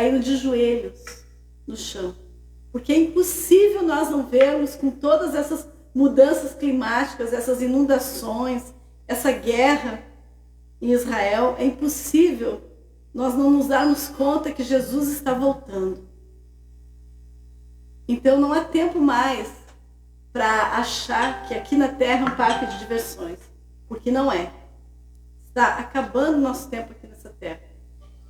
caindo de joelhos no chão. Porque é impossível nós não vermos, com todas essas mudanças climáticas, essas inundações, essa guerra em Israel, é impossível nós não nos darmos conta que Jesus está voltando. Então não há tempo mais para achar que aqui na Terra é um parque de diversões, porque não é. Está acabando o nosso tempo aqui nessa Terra.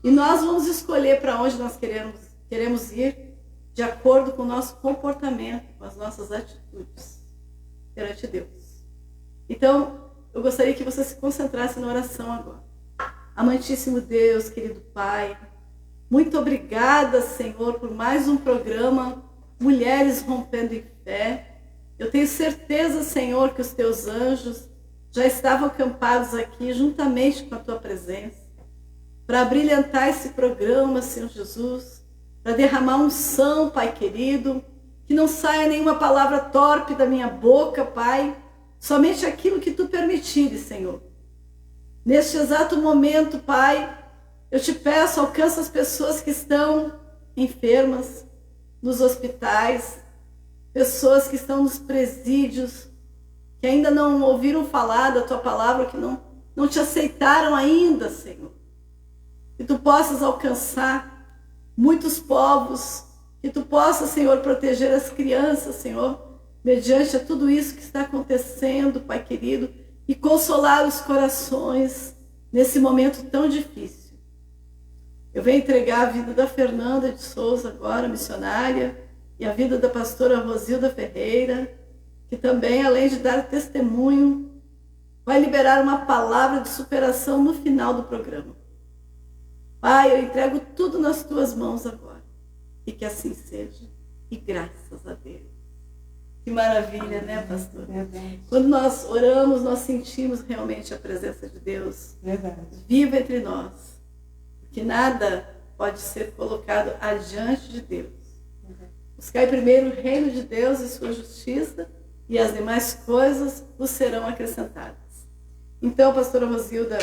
E nós vamos escolher para onde nós queremos ir de acordo com o nosso comportamento, com as nossas atitudes perante Deus. Então, eu gostaria que você se concentrasse na oração agora. Amantíssimo Deus, querido Pai, muito obrigada, Senhor, por mais um programa Mulheres Rompendo em Fé. Eu tenho certeza, Senhor, que os teus anjos já estavam acampados aqui juntamente com a tua presença para brilhantar esse programa, Senhor Jesus, para derramar unção, Pai querido, que não saia nenhuma palavra torpe da minha boca, Pai, somente aquilo que tu permitires, Senhor. Neste exato momento, Pai, eu te peço, alcança as pessoas que estão enfermas nos hospitais, pessoas que estão nos presídios, que ainda não ouviram falar da tua palavra, que não te aceitaram ainda, Senhor. Que tu possas alcançar muitos povos, que tu possas, Senhor, proteger as crianças, Senhor, mediante a tudo isso que está acontecendo, Pai querido, e consolar os corações nesse momento tão difícil. Eu venho entregar a vida da Fernanda de Souza agora, missionária, e a vida da pastora Rosilda Ferreira, que também, além de dar testemunho, vai liberar uma palavra de superação no final do programa. Pai, eu entrego tudo nas tuas mãos agora, e que assim seja, e graças a Deus. Que maravilha, né, pastor? Verdade. Quando nós oramos, nós sentimos realmente a presença de Deus viva entre nós. Porque nada pode ser colocado adiante de Deus. Buscai primeiro o reino de Deus e sua justiça, e as demais coisas vos serão acrescentadas. Então, pastora Rosilda,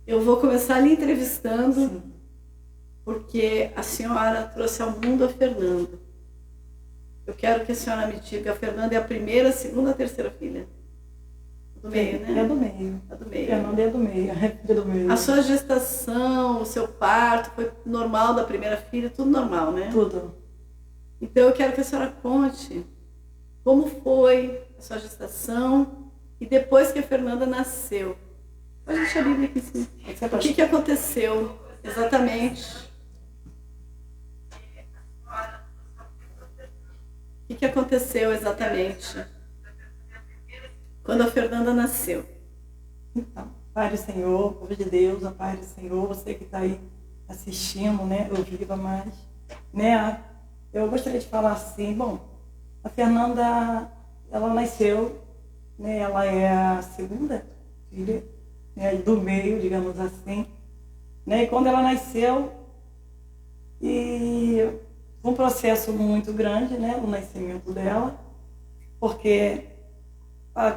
eu vou começar lhe entrevistando, sim, porque a senhora trouxe ao mundo a Fernanda. Eu quero que a senhora me diga, a Fernanda é a primeira, a segunda, a terceira filha? Do meio, né? É do meio. É do meio. Fernanda é do meio, é filha do meio. A sua gestação, o seu parto, foi normal da primeira filha? Tudo normal, né? Tudo. Então eu quero que a senhora conte como foi a sua gestação e depois que a Fernanda nasceu. Pode deixar a Bíblia aqui em cima. O que aconteceu exatamente? O que aconteceu exatamente quando a Fernanda nasceu? Então, Pai do Senhor, povo de Deus, a paz do Senhor, você que está aí assistindo, né, eu viva mais, né, eu gostaria de falar assim, bom, a Fernanda, ela nasceu, né, ela é a segunda filha, né, do meio, digamos assim, né, e quando ela nasceu, e um processo muito grande, né, o nascimento dela, porque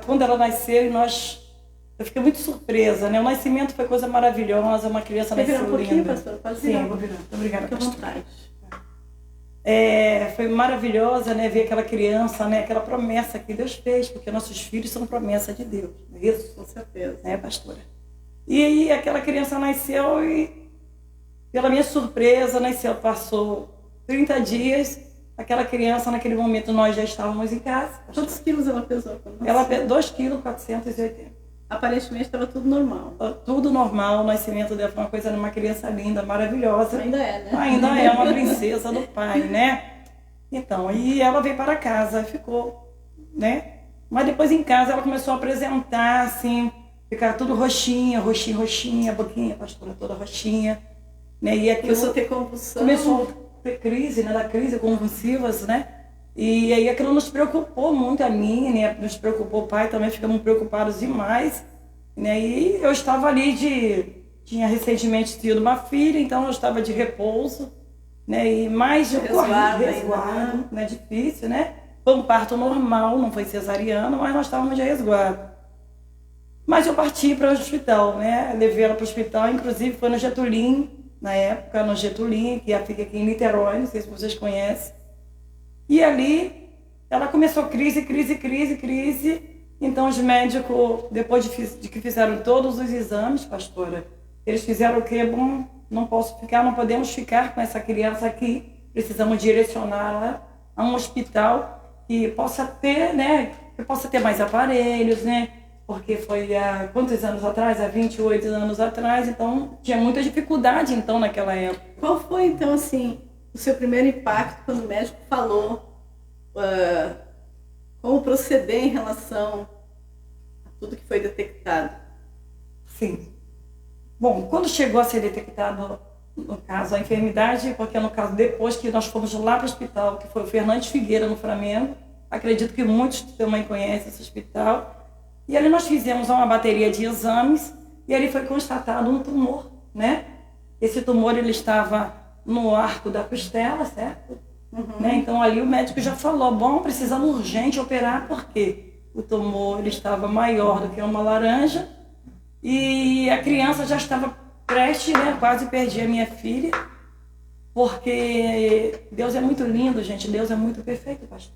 quando ela nasceu, eu fiquei muito surpresa, né, o nascimento foi coisa maravilhosa, uma criança nasceu linda. Quer virar um pouquinho, pastor? Pode virar. Sim, vou virar. Muito obrigada, fica à vontade. Foi maravilhosa, né, ver aquela criança, né, aquela promessa que Deus fez, porque nossos filhos são promessa de Deus, não é isso? Com certeza. Né, pastora? E aí aquela criança nasceu e, pela minha surpresa, nasceu, passou 30 dias, aquela criança, naquele momento, nós já estávamos em casa. Quantos quilos ela pesou? Ela pesou 2,480 kg. Aparentemente estava tudo normal. Tudo normal, o nascimento dela foi uma coisa de uma criança linda, maravilhosa. Ainda é, né? Ainda é uma princesa do pai, né? Então, e ela veio para casa, ficou, né? Mas depois em casa ela começou a apresentar, assim, ficar tudo roxinha, a boquinha, a pastora toda roxinha, né? E aquilo começou a ter convulsão. Começou a ter crise, né? Da crise convulsivas, né? E aí aquilo nos preocupou muito a mim, né? Nos preocupou o pai também, ficamos preocupados demais, né? E eu estava ali tinha recentemente tido uma filha, então eu estava de repouso, né? E mais de resguardo, né? Difícil, né? Foi um parto normal, não foi cesariano, mas nós estávamos de resguardo. Mas eu parti para o hospital, né? Levei ela para o hospital, inclusive foi no Getulin, na época, no Getulinho, que fica aqui em Niterói, não sei se vocês conhecem. E ali, ela começou crise. Então, os médicos, depois de que fizeram todos os exames, pastora, eles fizeram o quê? Bom, não podemos ficar com essa criança aqui. Precisamos direcioná-la a um hospital que possa ter, né, que possa ter mais aparelhos, né? Porque foi há quantos anos atrás? Há 28 anos atrás, então tinha muita dificuldade então naquela época. Qual foi então assim o seu primeiro impacto quando o médico falou como proceder em relação a tudo que foi detectado? Sim. Bom, quando chegou a ser detectado, no caso, a enfermidade, porque no caso, depois que nós fomos lá para o hospital, que foi o Fernandes Figueira, no Flamengo, acredito que muitos também conhecem esse hospital, e ali nós fizemos uma bateria de exames, e ali foi constatado um tumor, né? Esse tumor, ele estava no arco da costela, certo? Né? Então ali o médico já falou, bom, precisamos urgente operar, porque o tumor, ele estava maior do que uma laranja, e a criança já estava prestes, né? Quase perdi a minha filha, porque Deus é muito lindo, gente, Deus é muito perfeito, pastor,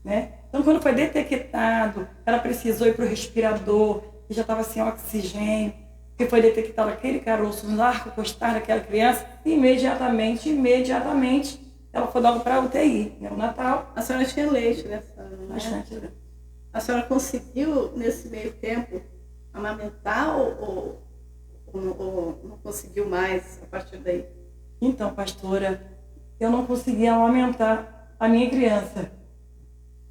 né? Então, quando foi detectado, ela precisou ir para o respirador, que já estava sem oxigênio, que foi detectado aquele caroço no arco costal daquela criança, imediatamente, ela foi logo para a UTI, neonatal. A senhora tinha leite nessa, né? Bastante, né? A senhora conseguiu, nesse meio tempo, amamentar ou não conseguiu mais a partir daí? Então, pastora, eu não conseguia amamentar a minha criança.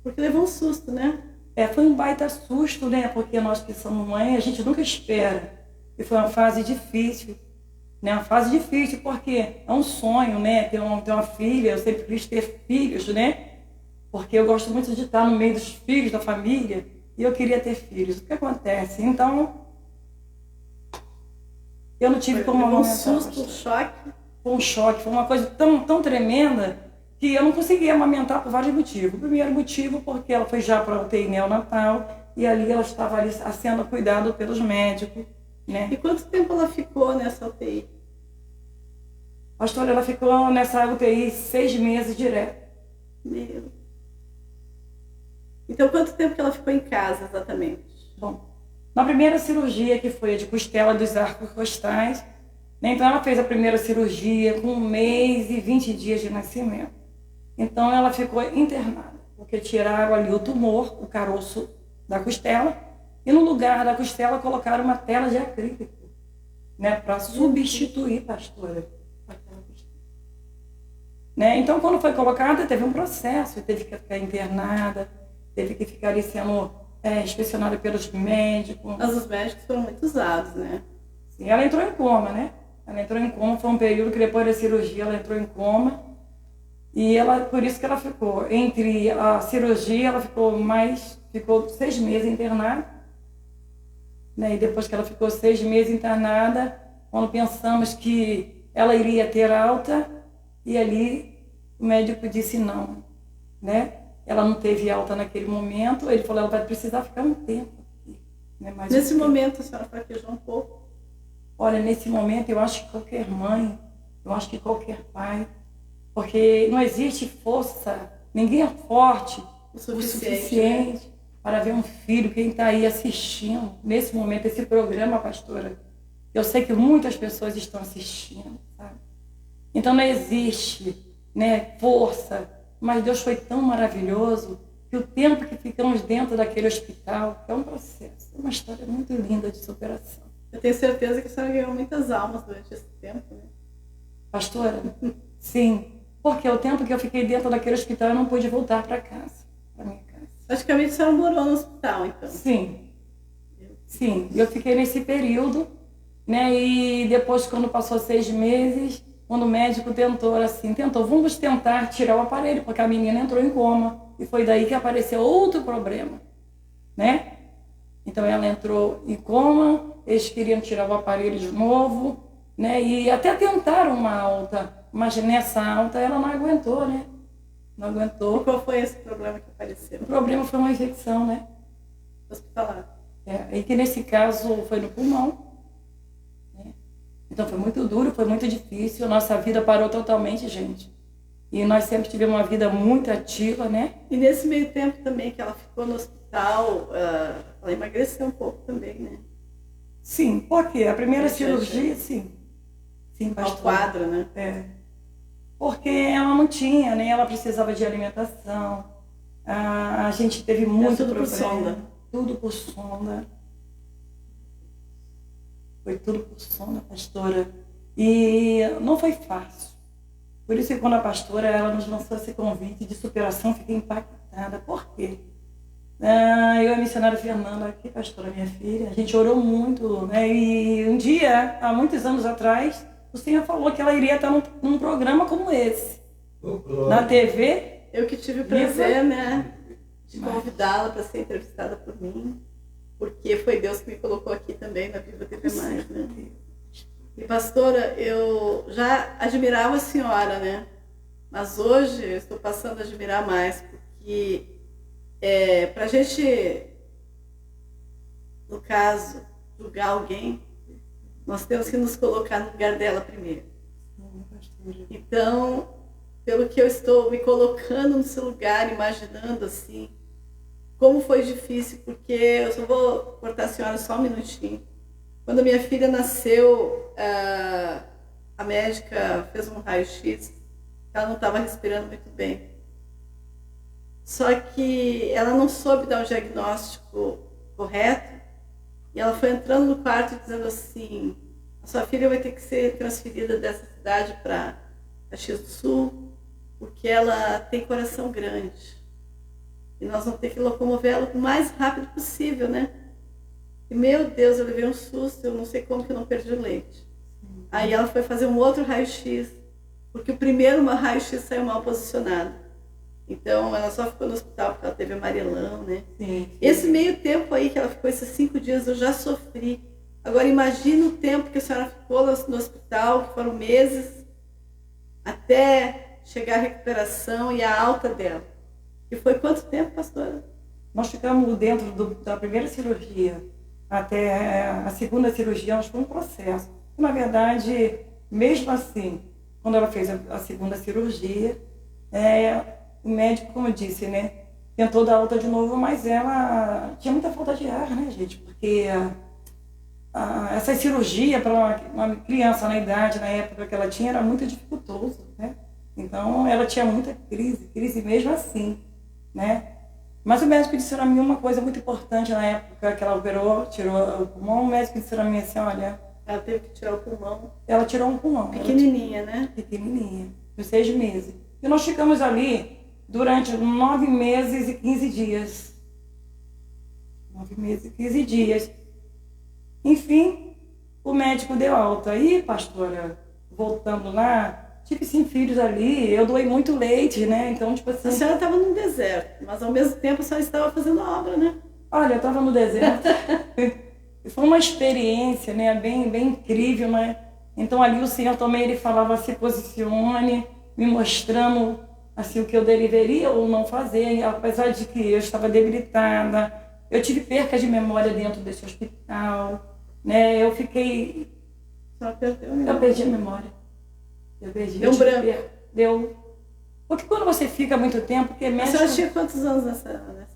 Porque levou um susto, né? Foi um baita susto, né? Porque nós que somos mãe, a gente nunca espera. E foi uma fase difícil, né? Uma fase difícil porque é um sonho, né? Ter uma filha, eu sempre quis ter filhos, né? Porque eu gosto muito de estar no meio dos filhos da família e eu queria ter filhos. O que acontece? Então, eu não tive como amamentar. Um susto, um choque? Foi um choque, foi uma coisa tão tremenda que eu não conseguia amamentar por vários motivos. O primeiro motivo porque ela foi já para a UTI neonatal e ali ela estava ali sendo cuidada pelos médicos, né? E quanto tempo ela ficou nessa UTI? Pastora, ela ficou nessa UTI 6 meses direto. Meu. Então, quanto tempo que ela ficou em casa, exatamente? Bom, na primeira cirurgia, que foi a de costela dos arcos costais, né? Então ela fez a primeira cirurgia com 1 mês e 20 dias de nascimento. Então ela ficou internada, porque tiraram ali o tumor, o caroço da costela, e no lugar da costela colocaram uma tela de acrílico, né? Para substituir, pastora, aquela costela. Né? Então quando foi colocada, teve um processo, teve que ficar internada, teve que ficar ali sendo inspecionada pelos médicos. Mas os médicos foram muito usados, né? Sim, ela entrou em coma, né? Ela entrou em coma, foi um período que depois da cirurgia ela entrou em coma. E por isso que ela ficou, entre a cirurgia, ela ficou 6 meses internada. Né? E depois que ela ficou 6 meses internada, quando pensamos que ela iria ter alta, e ali o médico disse não, né? Ela não teve alta naquele momento, ele falou, ela vai precisar ficar um tempo aqui. Né? Nesse momento a senhora fraquejou um pouco? Olha, nesse momento eu acho que qualquer mãe, eu acho que qualquer pai, porque não existe força, ninguém é forte o suficiente para ver um filho, quem está aí assistindo nesse momento, esse programa, pastora. Eu sei que muitas pessoas estão assistindo, sabe? Então não existe, né, força, mas Deus foi tão maravilhoso que o tempo que ficamos dentro daquele hospital é um processo, é uma história muito linda de superação. Eu tenho certeza que a senhora ganhou muitas almas durante esse tempo, né? Pastora, sim. Porque o tempo que eu fiquei dentro daquele hospital, eu não pude voltar para casa, para minha casa. Praticamente a senhora morou no hospital, então? Sim. Sim, eu fiquei nesse período, né? E depois, quando passou 6 meses, quando o médico vamos tentar tirar o aparelho, porque a menina entrou em coma. E foi daí que apareceu outro problema, né? Então ela entrou em coma, eles queriam tirar o aparelho de novo, né? E até tentaram uma alta, mas nessa alta ela não aguentou, né? Não aguentou. E qual foi esse problema que apareceu? O problema foi uma infecção, né? Hospitalar. E que nesse caso foi no pulmão, né? Então foi muito duro, foi muito difícil. Nossa vida parou totalmente, gente. E nós sempre tivemos uma vida muito ativa, né? E nesse meio tempo também que ela ficou no hospital, ela emagreceu um pouco também, né? Sim, porque a primeira Sim, cirurgia, sim. Sim, Ao pastor. quadro, né? É. Porque ela não tinha, né? Ela precisava de alimentação. A gente teve muito tudo por problema. sonda. Tudo por sonda. Foi tudo por sonda, pastora. E não foi fácil. Por isso que quando a pastora ela nos lançou esse convite de superação, fiquei impactada. Por quê? Eu e a missionária Fernanda, aqui, pastora, minha filha, a gente orou muito, né? E um dia, há muitos anos atrás, o Senhor falou que ela iria estar num programa como esse. Na TV. Eu que tive o prazer, né, de convidá-la para ser entrevistada por mim, porque foi Deus que me colocou aqui também na Viva TV+, né? E pastora, eu já admirava a senhora, né? Mas hoje eu estou passando a admirar mais, porque para a gente, no caso, julgar alguém, nós temos que nos colocar no lugar dela primeiro. Então, pelo que eu estou me colocando no seu lugar, imaginando assim, como foi difícil, porque eu só vou cortar a senhora só um minutinho. Quando a minha filha nasceu, a médica fez um raio-x, ela não estava respirando muito bem. Só que ela não soube dar o diagnóstico correto e ela foi entrando no quarto dizendo assim: a sua filha vai ter que ser transferida dessa cidade para Caxias do Sul, porque ela tem coração grande. E nós vamos ter que locomover ela o mais rápido possível, né? E, meu Deus, eu levei um susto, eu não sei como que eu não perdi o leite. Aí ela foi fazer um outro raio-x, porque o primeiro raio-x saiu mal posicionado. Então, ela só ficou no hospital porque ela teve amarelão, né? Sim. Esse meio tempo aí que ela ficou, esses 5 dias, eu já sofri. Agora, imagina o tempo que a senhora ficou no hospital, que foram meses, até chegar a recuperação e a alta dela. E foi quanto tempo, pastora? Nós ficamos dentro da primeira cirurgia até a segunda cirurgia, nós foi um processo. Na verdade, mesmo assim, quando ela fez a segunda cirurgia, o médico, como eu disse, né, tentou dar alta de novo, mas ela tinha muita falta de ar, né, gente? Porque essa cirurgia para uma criança na idade, na época que ela tinha, era muito dificultoso, né? Então, ela tinha muita crise mesmo assim, né? Mas o médico disse para mim uma coisa muito importante na época que ela operou, tirou o pulmão. O médico disse para mim assim: olha, ela teve que tirar o pulmão. Ela tirou um pulmão. Pequenininha, né? Pequenininha, de 6 meses. E nós ficamos ali durante 9 meses e 15 dias. 9 meses e 15 dias. Enfim, o médico deu alta. E, pastora, voltando lá, tive 5 filhos ali, eu doei muito leite, né? Então, tipo assim... A senhora estava no deserto, mas ao mesmo tempo a senhora estava fazendo a obra, né? Olha, eu estava no deserto. Foi uma experiência, né? Bem incrível, né? Então, ali o Senhor também, ele falava: se posicione, me mostrando assim, o que eu deveria ou não fazer, apesar de que eu estava debilitada. Eu tive perca de memória dentro desse hospital, né? Eu fiquei... Só perdeu a memória. Eu perdi a memória. Eu perdi. Deu branco. Deu. Porque quando você fica muito tempo, porque médico... A senhora tinha quantos anos nessa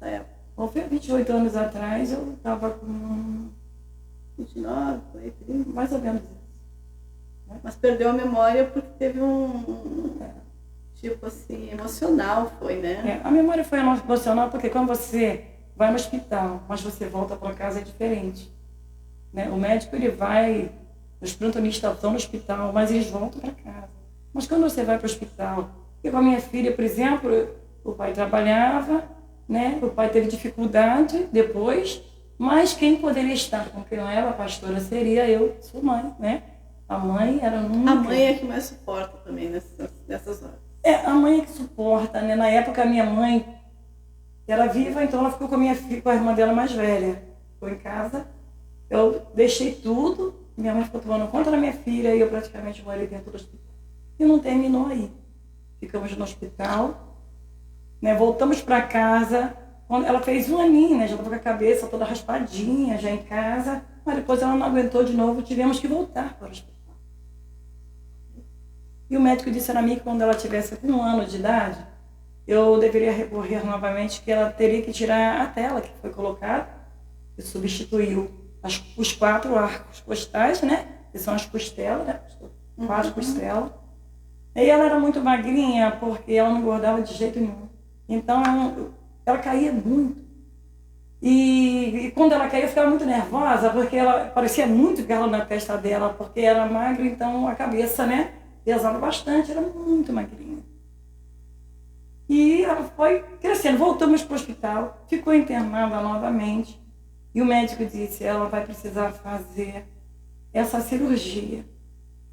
época? Bom, foi 28 anos atrás, eu estava com 29, foi 30. Mais ou menos isso. Mas perdeu a memória porque teve tipo assim, emocional, foi, né? A memória foi emocional porque quando você vai no hospital, mas você volta para casa, é diferente, né? O médico, ele vai, os plantonistas estão no hospital, mas eles voltam para casa. Mas quando você vai para o hospital, eu com a minha filha, por exemplo, o pai trabalhava, né? O pai teve dificuldade depois, mas quem poderia estar com quem ela, a pastora, seria eu, sua mãe, né? A mãe era nunca... A mãe é que mais suporta também nessas horas. A mãe é que suporta, né? Na época, a minha mãe era viva, então ela ficou com a minha filha, com a irmã dela mais velha. Ficou em casa, eu deixei tudo, minha mãe ficou tomando conta da minha filha e eu praticamente morei dentro do hospital. E não terminou aí. Ficamos no hospital, né? Voltamos para casa, quando ela fez 1 aninho, né? Já estava com a cabeça toda raspadinha, já em casa, mas depois ela não aguentou de novo, tivemos que voltar para o hospital. E o médico disse a mim que quando ela tivesse com 1 ano de idade, eu deveria recorrer novamente, que ela teria que tirar a tela que foi colocada, que substituiu os 4 arcos costais, né? Que são as costelas, né? 4 costelas. E ela era muito magrinha, porque ela não engordava de jeito nenhum. Então, ela caía muito. E quando ela caía, eu ficava muito nervosa, porque ela parecia muito galo na testa dela, porque era magra, então a cabeça, né, pesava bastante, era muito magrinha. E ela foi crescendo, voltamos para o hospital, ficou internada novamente. E o médico disse, ela vai precisar fazer essa cirurgia,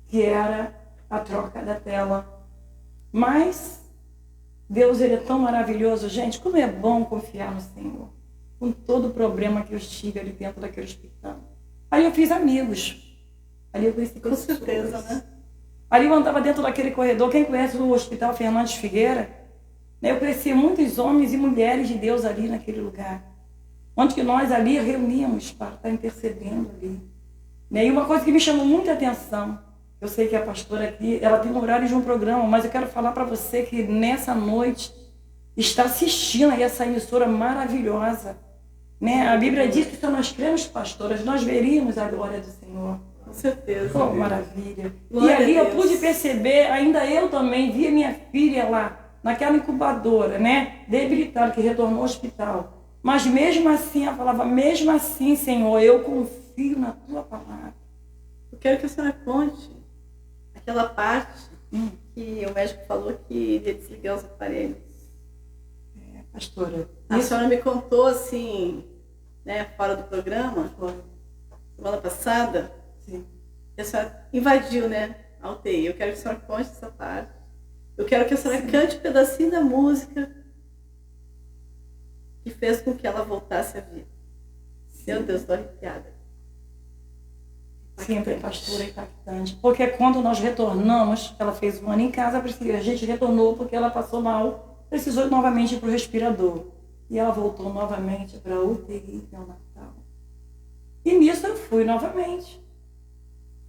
que era a troca da tela. Mas Deus, ele é tão maravilhoso, gente, como é bom confiar no Senhor, com todo o problema que eu tive ali dentro daquele hospital. Aí eu fiz amigos, ali eu conheci Com certeza, né? Ali eu andava dentro daquele corredor, quem conhece o Hospital Fernandes Figueira, né, eu conheci muitos homens e mulheres de Deus ali naquele lugar, onde que nós ali reuníamos para estar intercedendo ali. Né? E uma coisa que me chamou muita atenção, eu sei que a pastora aqui, ela tem um horário de um programa, mas eu quero falar para você que nessa noite está assistindo aí essa emissora maravilhosa. Né? A Bíblia diz que se nós cremos, pastoras, nós veríamos a glória do Senhor. Com certeza. Oh, maravilha. Glória e ali a eu Deus. pude perceber, ainda eu também, via minha filha lá, naquela incubadora, né? Debilitada, que retornou ao hospital. Mas mesmo assim, ela falava, mesmo assim, Senhor, eu confio na tua palavra. Eu quero que a senhora conte aquela parte que o médico falou que iria desligar os aparelhos. Pastora. A senhora me contou assim, né, fora do programa, semana passada, Sim. que a senhora invadiu, né, a UTI. Eu quero que a senhora conte essa parte. Eu quero que a senhora cante um pedacinho da música que fez com que ela voltasse à vida. Meu Deus, estou arrepiada. Sempre, pastora, impactante. Porque quando nós retornamos, ela fez 1 ano em casa, a gente retornou porque ela passou mal, precisou novamente ir para o respirador. E ela voltou novamente para a UTI neonatal. E nisso eu fui novamente.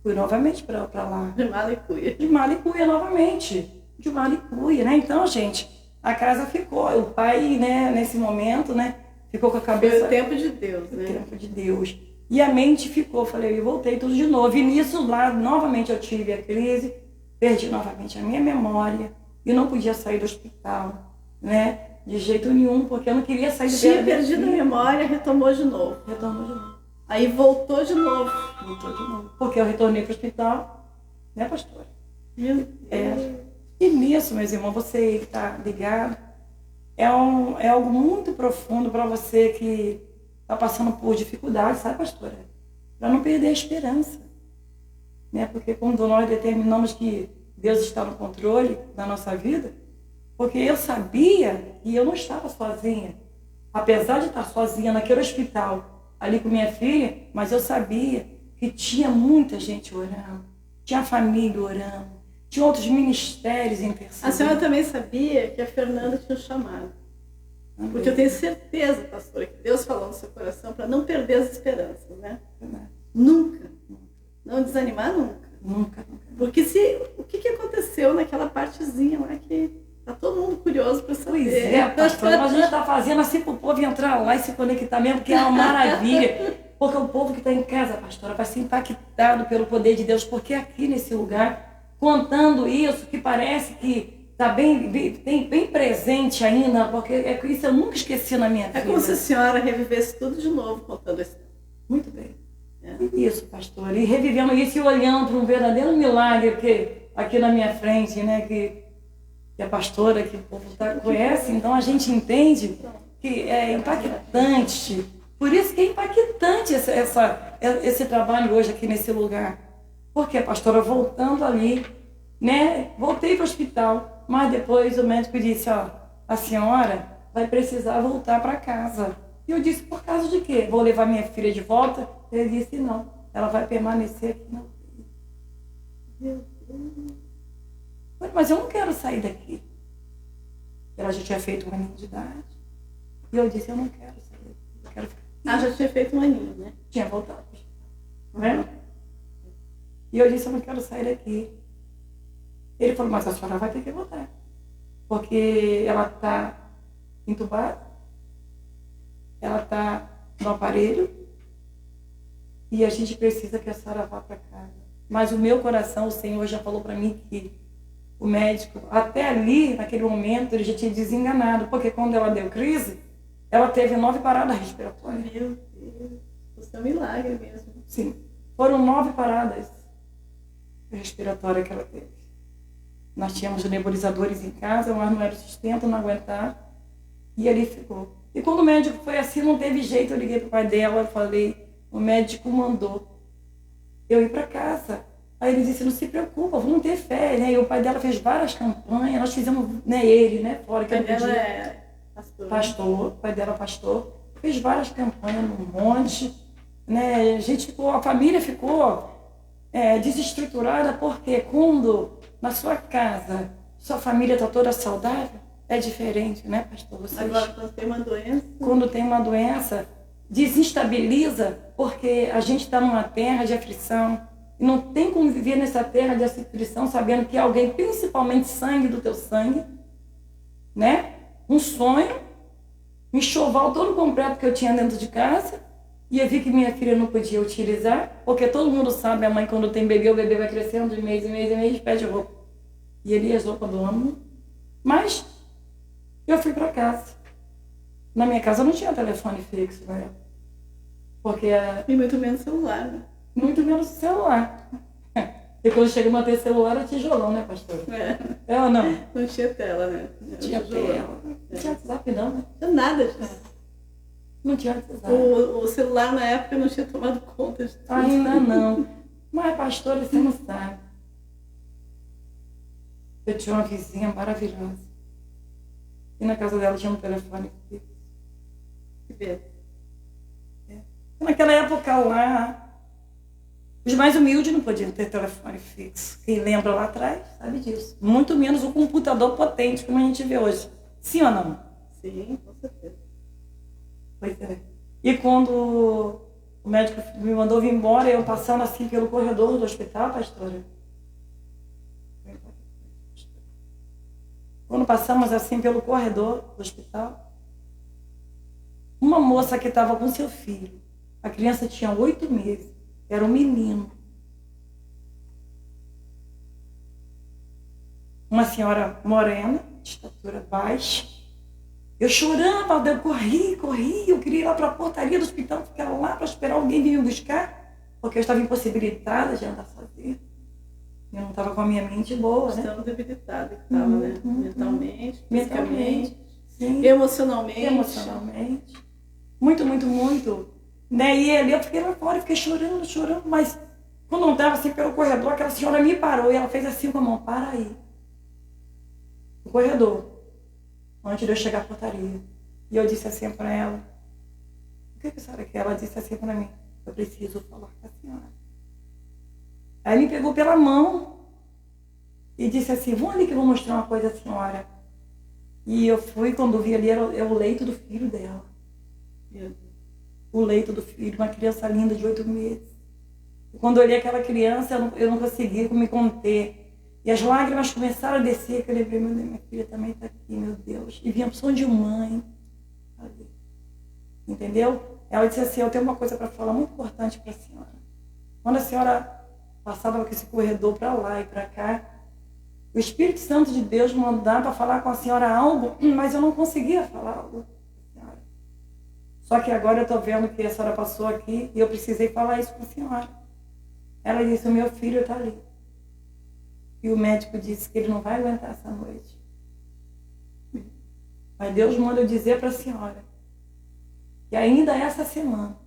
Fui novamente para lá. De Malicuia. De Malicuia novamente. De Malicuia, né? Então, gente, a casa ficou. O pai, né, nesse momento, né, ficou com a cabeça... Foi o tempo de Deus, né? O tempo de Deus. E a mente ficou, falei, eu voltei tudo de novo. E nisso lá, novamente eu tive a crise, perdi novamente a minha memória e não podia sair do hospital, né? De jeito nenhum, porque eu não queria sair do Tinha perdido a memória, retomou de novo. Retornou de novo. Aí voltou de novo. Voltou de novo. Porque eu retornei para o hospital, né, pastora? Meu Deus. E nisso, meus irmãos, você que está ligado, é algo muito profundo para você que está passando por dificuldades, sabe, pastora? Para não perder a esperança. Né? Porque quando nós determinamos que Deus está no controle da nossa vida, porque eu sabia que eu não estava sozinha. Apesar de estar sozinha naquele hospital, ali com minha filha, mas eu sabia que tinha muita gente orando, tinha família orando, tinha outros ministérios intercedendo. A senhora também sabia que a Fernanda tinha um chamado. Porque eu tenho certeza, pastora, que Deus falou no seu coração para não perder as esperanças, né? Nunca. Não desanimar nunca. Nunca. Porque o que aconteceu naquela partezinha lá que tá todo mundo curioso para saber. Pois é, pastora, mas a gente está fazendo assim para o povo entrar lá e se conectar mesmo, que é uma maravilha. Porque o povo que está em casa, pastora, vai ser impactado pelo poder de Deus, porque aqui nesse lugar, contando isso, que parece que está bem presente ainda, porque isso eu nunca esqueci na minha vida. É como se a senhora revivesse tudo de novo contando isso. Muito bem. Isso, pastor. E revivendo isso e olhando para um verdadeiro milagre que aqui na minha frente, né, que a pastora, que o povo conhece, então a gente entende que é impactante. Por isso que é impactante esse trabalho hoje aqui nesse lugar. Porque a pastora voltando ali, né, voltei para o hospital, mas depois o médico disse, ó, a senhora vai precisar voltar para casa. E eu disse, por causa de quê? Vou levar minha filha de volta? Ele disse, não, ela vai permanecer aqui na UTI. Meu Deus. Mas eu não quero sair daqui. Ela já tinha feito 1 ano de idade. E eu disse, eu não quero sair daqui, eu quero ficar aqui. Ah, já tinha feito 1 aninho, né? Tinha voltado. Né? E eu disse, eu não quero sair daqui. Ele falou, mas a senhora vai ter que voltar. Porque ela está entubada, ela está no aparelho e a gente precisa que a senhora vá para casa. Mas o meu coração, o Senhor já falou para mim que o médico, até ali, naquele momento, ele já tinha desenganado, porque quando ela deu crise, ela teve 9 paradas respiratórias. Meu Deus, isso é um milagre mesmo. Sim, foram 9 paradas respiratórias que ela teve. Nós tínhamos nebulizadores em casa, mas não era sustento, não aguentar, e ali ficou. E quando o médico foi assim, não teve jeito, eu liguei para o pai dela, falei, o médico mandou eu ir para casa. Aí ele disse, não se preocupa, vamos ter fé, né? E o pai dela fez várias campanhas, nós fizemos, né, ele, né, fora que o pai dela é pastor, o pai dela é pastor, fez várias campanhas num monte, né? A gente ficou, a família ficou desestruturada, porque quando na sua casa, sua família está toda saudável, é diferente, né, pastor? Vocês, agora, quando tem uma doença... Quando tem uma doença, desestabiliza, porque a gente está numa terra de aflição, e não tem como viver nessa terra de aflição sabendo que alguém, principalmente sangue do teu sangue, né? Um sonho, um enxoval todo completo que eu tinha dentro de casa, e eu vi que minha filha não podia utilizar, porque todo mundo sabe, a mãe quando tem bebê, o bebê vai crescendo de mês em mês em mês, pede roupa. E ele as roupas do ano. Mas eu fui para casa. Na minha casa não tinha telefone fixo, né? Porque e muito menos celular, né? Muito menos celular. E quando chega a ter celular, é tijolão, né, pastor? É ou não? Não tinha tela, né? Não tinha tela. Não tinha WhatsApp, não, né? Não tinha nada disso. Não tinha WhatsApp. O celular na época não tinha tomado conta de tudo. Ainda não. Mas, pastor, você não sabe. Eu tinha uma vizinha maravilhosa. E na casa dela tinha um telefone fixo. Que bem. Naquela época lá, os mais humildes não podiam ter telefone fixo. Quem lembra lá atrás sabe disso. Muito menos o computador potente como a gente vê hoje. Sim ou não? Sim, com certeza. Pois é. E quando o médico me mandou vir embora, eu passando assim pelo corredor do hospital, pastora. Quando passamos assim pelo corredor do hospital, uma moça que estava com seu filho, a criança tinha 8 meses, era um menino. Uma senhora morena, de estatura baixa. Eu chorando, eu corri, eu queria ir lá para a portaria do hospital, ficar lá para esperar alguém vir me buscar, porque eu estava impossibilitada de andar sozinha. Eu não estava com a minha mente boa, né? Estamos debilitada, que estava, né? Mentalmente, fisicamente, sim. Emocionalmente. Muito. Né? E ali eu fiquei lá fora, fiquei chorando, mas quando eu estava assim pelo corredor, aquela senhora me parou e ela fez assim com a mão, para aí. No corredor, antes de eu chegar à portaria. E eu disse assim para ela, o que a senhora quer? Ela disse assim para mim, eu preciso falar com a senhora. Aí me pegou pela mão e disse assim, vamos ali que eu vou mostrar uma coisa à senhora. E eu fui, quando vi ali, era o leito do filho dela. O leito do filho, uma criança linda de 8 meses. E quando eu olhei aquela criança, eu não conseguia me conter. E as lágrimas começaram a descer, que eu lembrei, meu Deus, minha filha também está aqui, meu Deus. E vinha a opção de mãe. Entendeu? Ela disse assim, eu tenho uma coisa para falar muito importante para a senhora. Quando a senhora passava com esse corredor para lá e para cá, o Espírito Santo de Deus mandava para falar com a senhora algo, mas eu não conseguia falar algo com a senhora. Só que agora eu estou vendo que a senhora passou aqui e eu precisei falar isso com a senhora. Ela disse, o meu filho está ali. E o médico disse que ele não vai aguentar essa noite. Mas Deus manda eu dizer para a senhora que ainda essa semana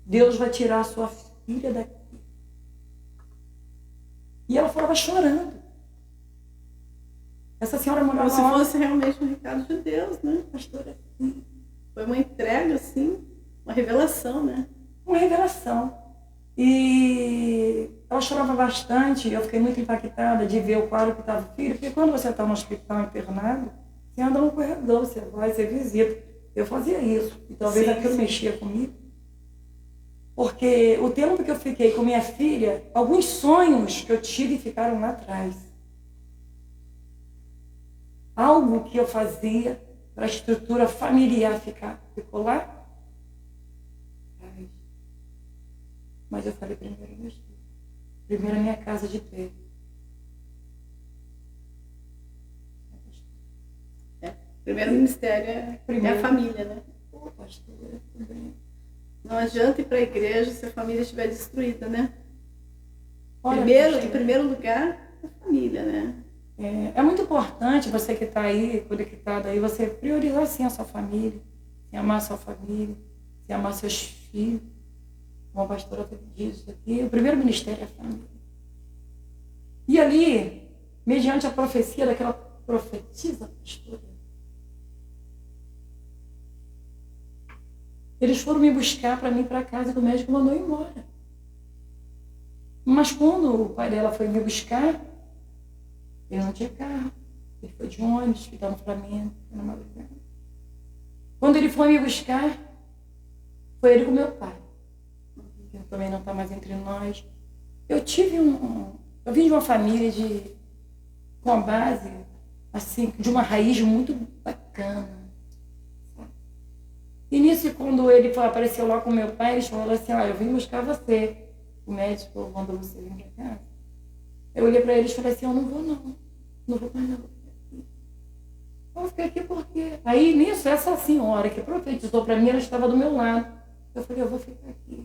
Deus vai tirar a sua filha daqui. E ela falava chorando. Essa senhora morava como se fosse realmente um recado de Deus, né? Pastora, foi uma entrega, assim, uma revelação, né? Uma revelação. E ela chorava bastante, eu fiquei muito impactada de ver o quadro que estava o filho, porque quando você está no hospital internado, você anda no corredor, você vai, você visita. Eu fazia isso, e talvez aquilo mexia comigo. Porque o tempo que eu fiquei com minha filha, alguns sonhos que eu tive ficaram lá atrás. algo que eu fazia para a estrutura familiar ficou lá. Mas eu falei, primeiro meus filhos, primeiro a minha casa de pé. Primeiro ministério é a família, né? Pastora, também. Não adianta ir para a igreja se a família estiver destruída, né? Olha, Em primeiro lugar, a família, né? É muito importante você que está aí, conectado aí, você priorizar sim a sua família, se amar a sua família, se amar seus filhos. Como a pastora disse aqui, o primeiro ministério é a família. E ali, mediante a profecia daquela profetisa, pastora, eles foram me buscar para mim para casa que o médico mandou embora. Mas quando o pai dela foi me buscar, ele não tinha carro. Ele foi de ônibus, ficando para mim na madrugada. Quando ele foi me buscar, foi ele com meu pai. Ele também não está mais entre nós. Eu vim de uma família com a base, assim, de uma raiz muito bacana. E nisso, quando ele apareceu lá com meu pai, ele falou assim, eu vim buscar você. O médico mandou você vir para casa. Eu olhei para eles e falei assim, eu não vou não. Não vou mais não. Eu fiquei aqui porque... Aí, nisso, essa senhora que profetizou para mim, ela estava do meu lado. Eu falei, eu vou ficar aqui.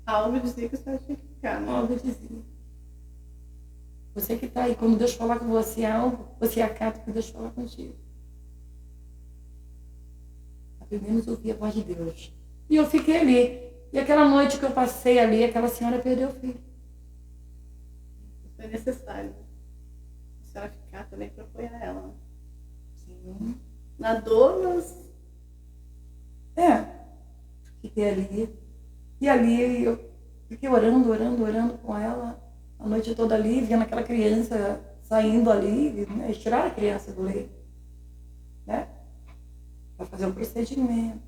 Algo dizia que você tinha que ficar, né? Algo dizia. Você que está aí, quando Deus falar com você algo, você acata o que Deus falar contigo. Pelo menos ouvir a voz de Deus. E eu fiquei ali. E aquela noite que eu passei ali, aquela senhora perdeu o filho. Foi necessário a senhora ficar também para apoiar ela. Né? Sim. Na dor, mas... Fiquei ali. E ali eu fiquei orando com ela. A noite toda ali, vendo aquela criança saindo ali, né? Tirar a criança do leito. Né? Para fazer o procedimento.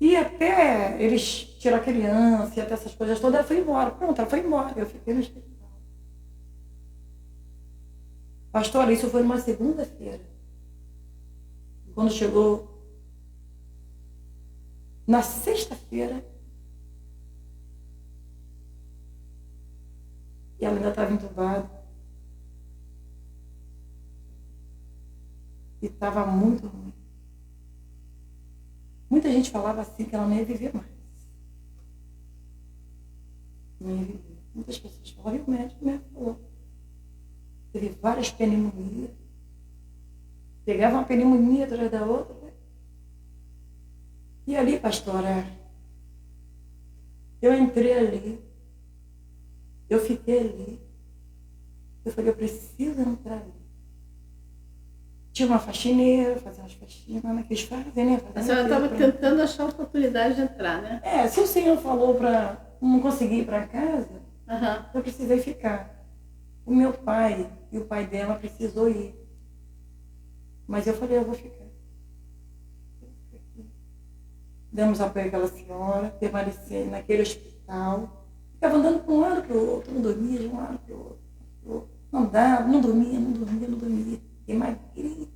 E até eles tirar a criança, e até essas coisas todas, ela foi embora. Pronto, ela foi embora. Eu fiquei no hospital. Pastor, isso foi numa segunda-feira. Quando chegou na sexta-feira, e ela ainda estava entubada. E estava muito ruim. Muita gente falava assim que ela não ia viver mais. Não ia viver. Muitas pessoas falavam, e o médico falou. Teve várias pneumonias. Pegava uma pneumonia atrás da outra. E ali, pastora, eu entrei ali. Eu fiquei ali. Eu falei, eu preciso entrar ali. Tinha uma faxineira, fazia umas faxinas, né, que eles fazem, né? A senhora estava tentando achar a oportunidade de entrar, né? Se o senhor falou para não conseguir ir para casa, eu precisei ficar. O meu pai e o pai dela precisou ir. Mas eu falei, eu vou ficar. Damos apoio àquela senhora, permaneci naquele hospital. Ficava andando para um lado para o outro, não dormia de um lado para o outro. Não dava, não dormia. E magrinha.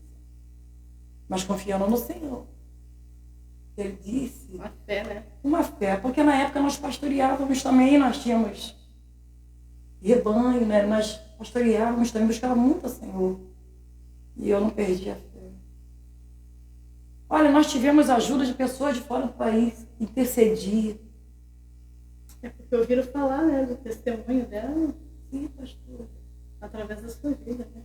Mas confiando no Senhor. Ele disse... Uma fé, né? Uma fé, porque na época nós pastoreávamos também, nós tínhamos rebanho, né? Nós pastoreávamos também, buscávamos muito ao Senhor. E eu não perdi a fé. Olha, nós tivemos ajuda de pessoas de fora do país, intercedia. É porque ouviram falar, né, do testemunho dela. Sim, pastor. Através da sua vida, né?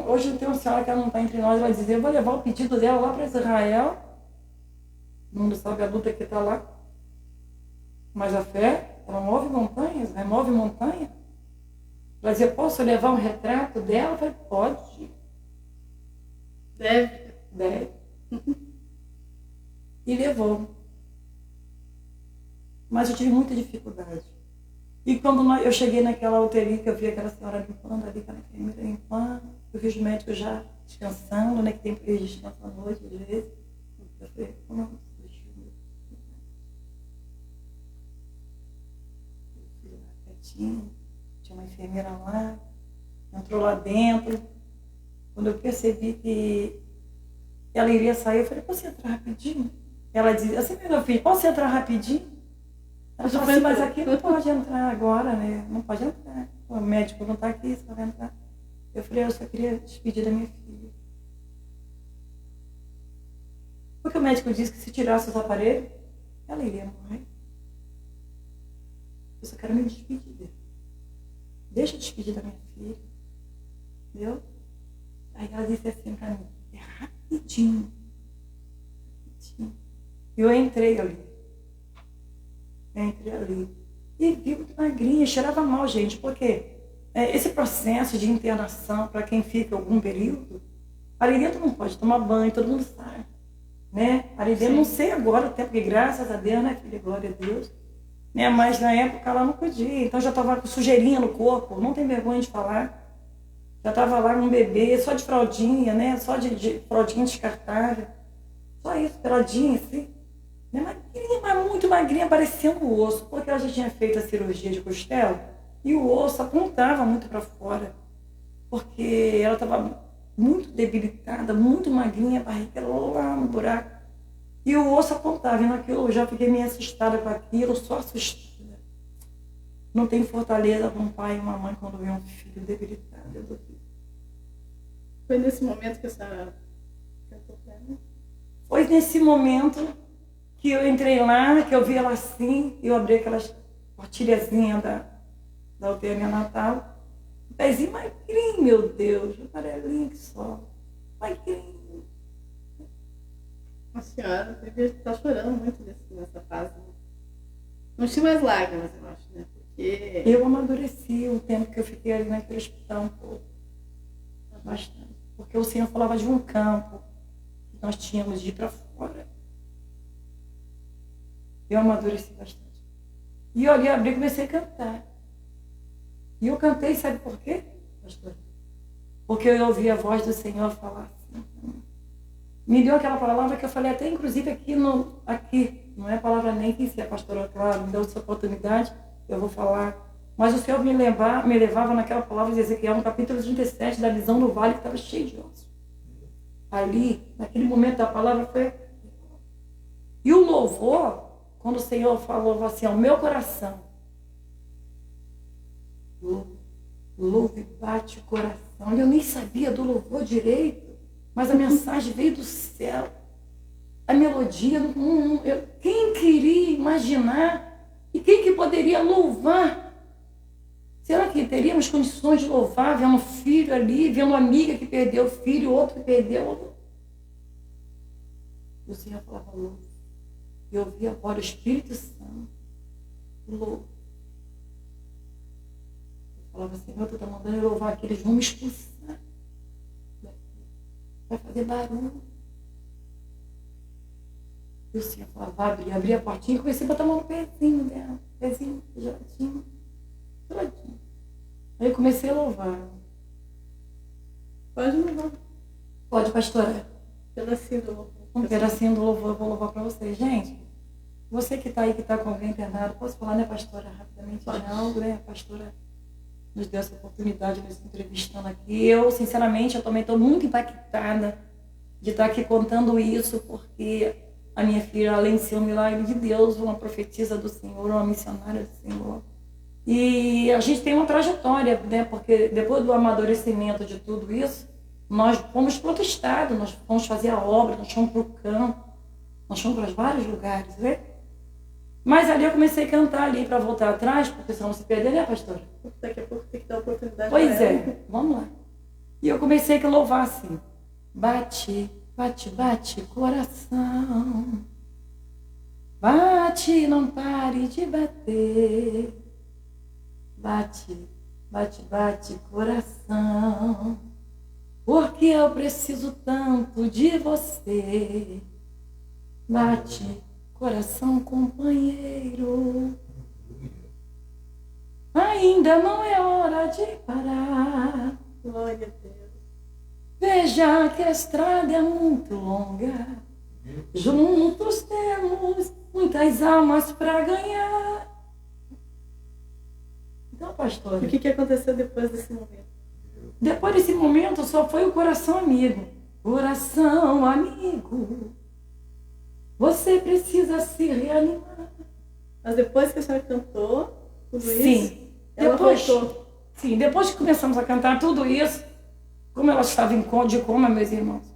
Hoje eu tenho uma senhora que ela não está entre nós, ela dizia, eu vou levar o pedido dela lá para Israel. O mundo sabe a luta que está lá. Mas a fé, ela move montanhas, remove montanha. Ela dizia, posso levar um retrato dela? Eu falei, pode. Deve. E levou. Mas eu tive muita dificuldade. E quando eu cheguei naquela UTI, que eu vi aquela senhora limpando ali, aquela enfermeira limpando, eu vi os médicos já descansando, né? Que tem para eles descansar à noite, às vezes. Eu falei, como eu fui lá quietinho, tinha uma enfermeira lá, entrou lá dentro. Quando eu percebi que ela iria sair, eu falei, posso entrar rapidinho? Ela dizia assim, meu filho, posso entrar rapidinho? Ela falou assim, mas aqui não pode entrar agora, né? Não pode entrar. O médico não está aqui, você vai entrar. Eu falei, eu só queria despedir da minha filha. Porque o médico disse que se tirasse os aparelhos, ela iria morrer. Eu só quero me despedir dela. Deixa eu despedir da minha filha. Entendeu? Aí ela disse assim pra mim, é rapidinho. Rapidinho. E eu entrei ali. E vi muito magrinha, cheirava mal, gente, porque esse processo de internação, para quem fica algum período, ali dentro não pode tomar banho, todo mundo sabe. Né? Ali dentro, não sei agora, até porque graças a Deus, né, filha, glória a Deus. Né? Mas na época ela não podia, então já estava com sujeirinha no corpo, não tem vergonha de falar. Já estava lá com um bebê, só de fraldinha, né? Só de fraldinha descartável. Só isso, fraldinha, assim. Né? Magrinha, mas muito magrinha, parecendo o osso, porque ela já tinha feito a cirurgia de costela e o osso apontava muito para fora, porque ela estava muito debilitada, muito magrinha, a barriga lá no buraco. E o osso apontava, e naquilo eu já fiquei meio assustada com aquilo, só assustada. Não tem fortaleza para um pai e uma mãe quando vê um filho debilitado. Foi nesse momento que a senhora cantou para mim? Foi nesse momento que eu entrei lá, que eu vi ela assim, eu abri aquelas portilhazinhas da UTI neonatal. Um pezinho magrinho, meu Deus, amarelinho que só. Magrinho. A senhora devia estar chorando muito nessa fase. Não tinha mais lágrimas, eu acho, né? Porque eu amadureci o tempo que eu fiquei ali naquele hospital um pouco. Bastante. Porque o Senhor falava de um campo que nós tínhamos de ir para fora. Eu amadureci bastante. E eu ali abri e comecei a cantar. E eu cantei, sabe por quê, pastor? Porque eu ouvi a voz do Senhor falar assim. Me deu aquela palavra que eu falei até inclusive aqui, não é palavra nem que se a pastora, claro, me deu essa oportunidade, eu vou falar. Mas o Senhor me levava naquela palavra de Ezequiel, no capítulo 37, da visão do vale que estava cheio de ossos. Ali, naquele momento da palavra foi... E o louvor, quando o Senhor falou assim, ao meu coração, louve, bate o coração. Eu nem sabia do louvor direito, mas a mensagem veio do céu. A melodia, quem queria imaginar e quem que poderia louvar? Será que teríamos condições de louvar, vendo um filho ali, vendo uma amiga que perdeu o filho, outro que perdeu? E o Senhor falava louvo. E eu ouvia agora o Espírito Santo, louvo. Falava, Senhor, tu está mandando eu louvar aqui, eles vão me expulsar. Vai fazer barulho. E o Senhor falava, abri a portinha e comecei a botar a mão no pezinho dela. Pezinho, geladinho. Aí eu comecei a louvar. Pode louvar. Pode, pastora. Pedacinho do louvor. Um pedacinho do louvor eu vou louvar para vocês. Gente, você que está aí, que está com alguém internado, posso falar, né, pastora, rapidamente de algo, né? A pastora nos deu essa oportunidade de nos entrevistando aqui. Eu, sinceramente, eu também estou muito impactada de estar aqui contando isso, porque a minha filha, além de ser um milagre de Deus, uma profetisa do Senhor, uma missionária do Senhor. E a gente tem uma trajetória, né? Porque depois do amadurecimento de tudo isso, nós fomos para outro estado, nós fomos fazer a obra, nós fomos para o campo, nós fomos para vários lugares, né? Mas ali eu comecei a cantar ali para voltar atrás, porque senão não se perder, né, pastora? Daqui a pouco tem que dar oportunidade. Pois é, vamos lá. E eu comecei a louvar assim. Bate, bate, bate, coração. Bate, não pare de bater. Bate, bate, bate, coração. Porque eu preciso tanto de você. Bate, coração companheiro. Ainda não é hora de parar. Glória a Deus. Veja que a estrada é muito longa. Juntos temos muitas almas para ganhar. Então, pastor, O que aconteceu depois desse momento? Depois desse momento, só foi o coração amigo. Coração amigo, você precisa se reanimar. Mas depois que a senhora cantou tudo isso, Sim. ela voltou. Sim, depois que começamos a cantar tudo isso, como ela estava de coma, meus irmãos,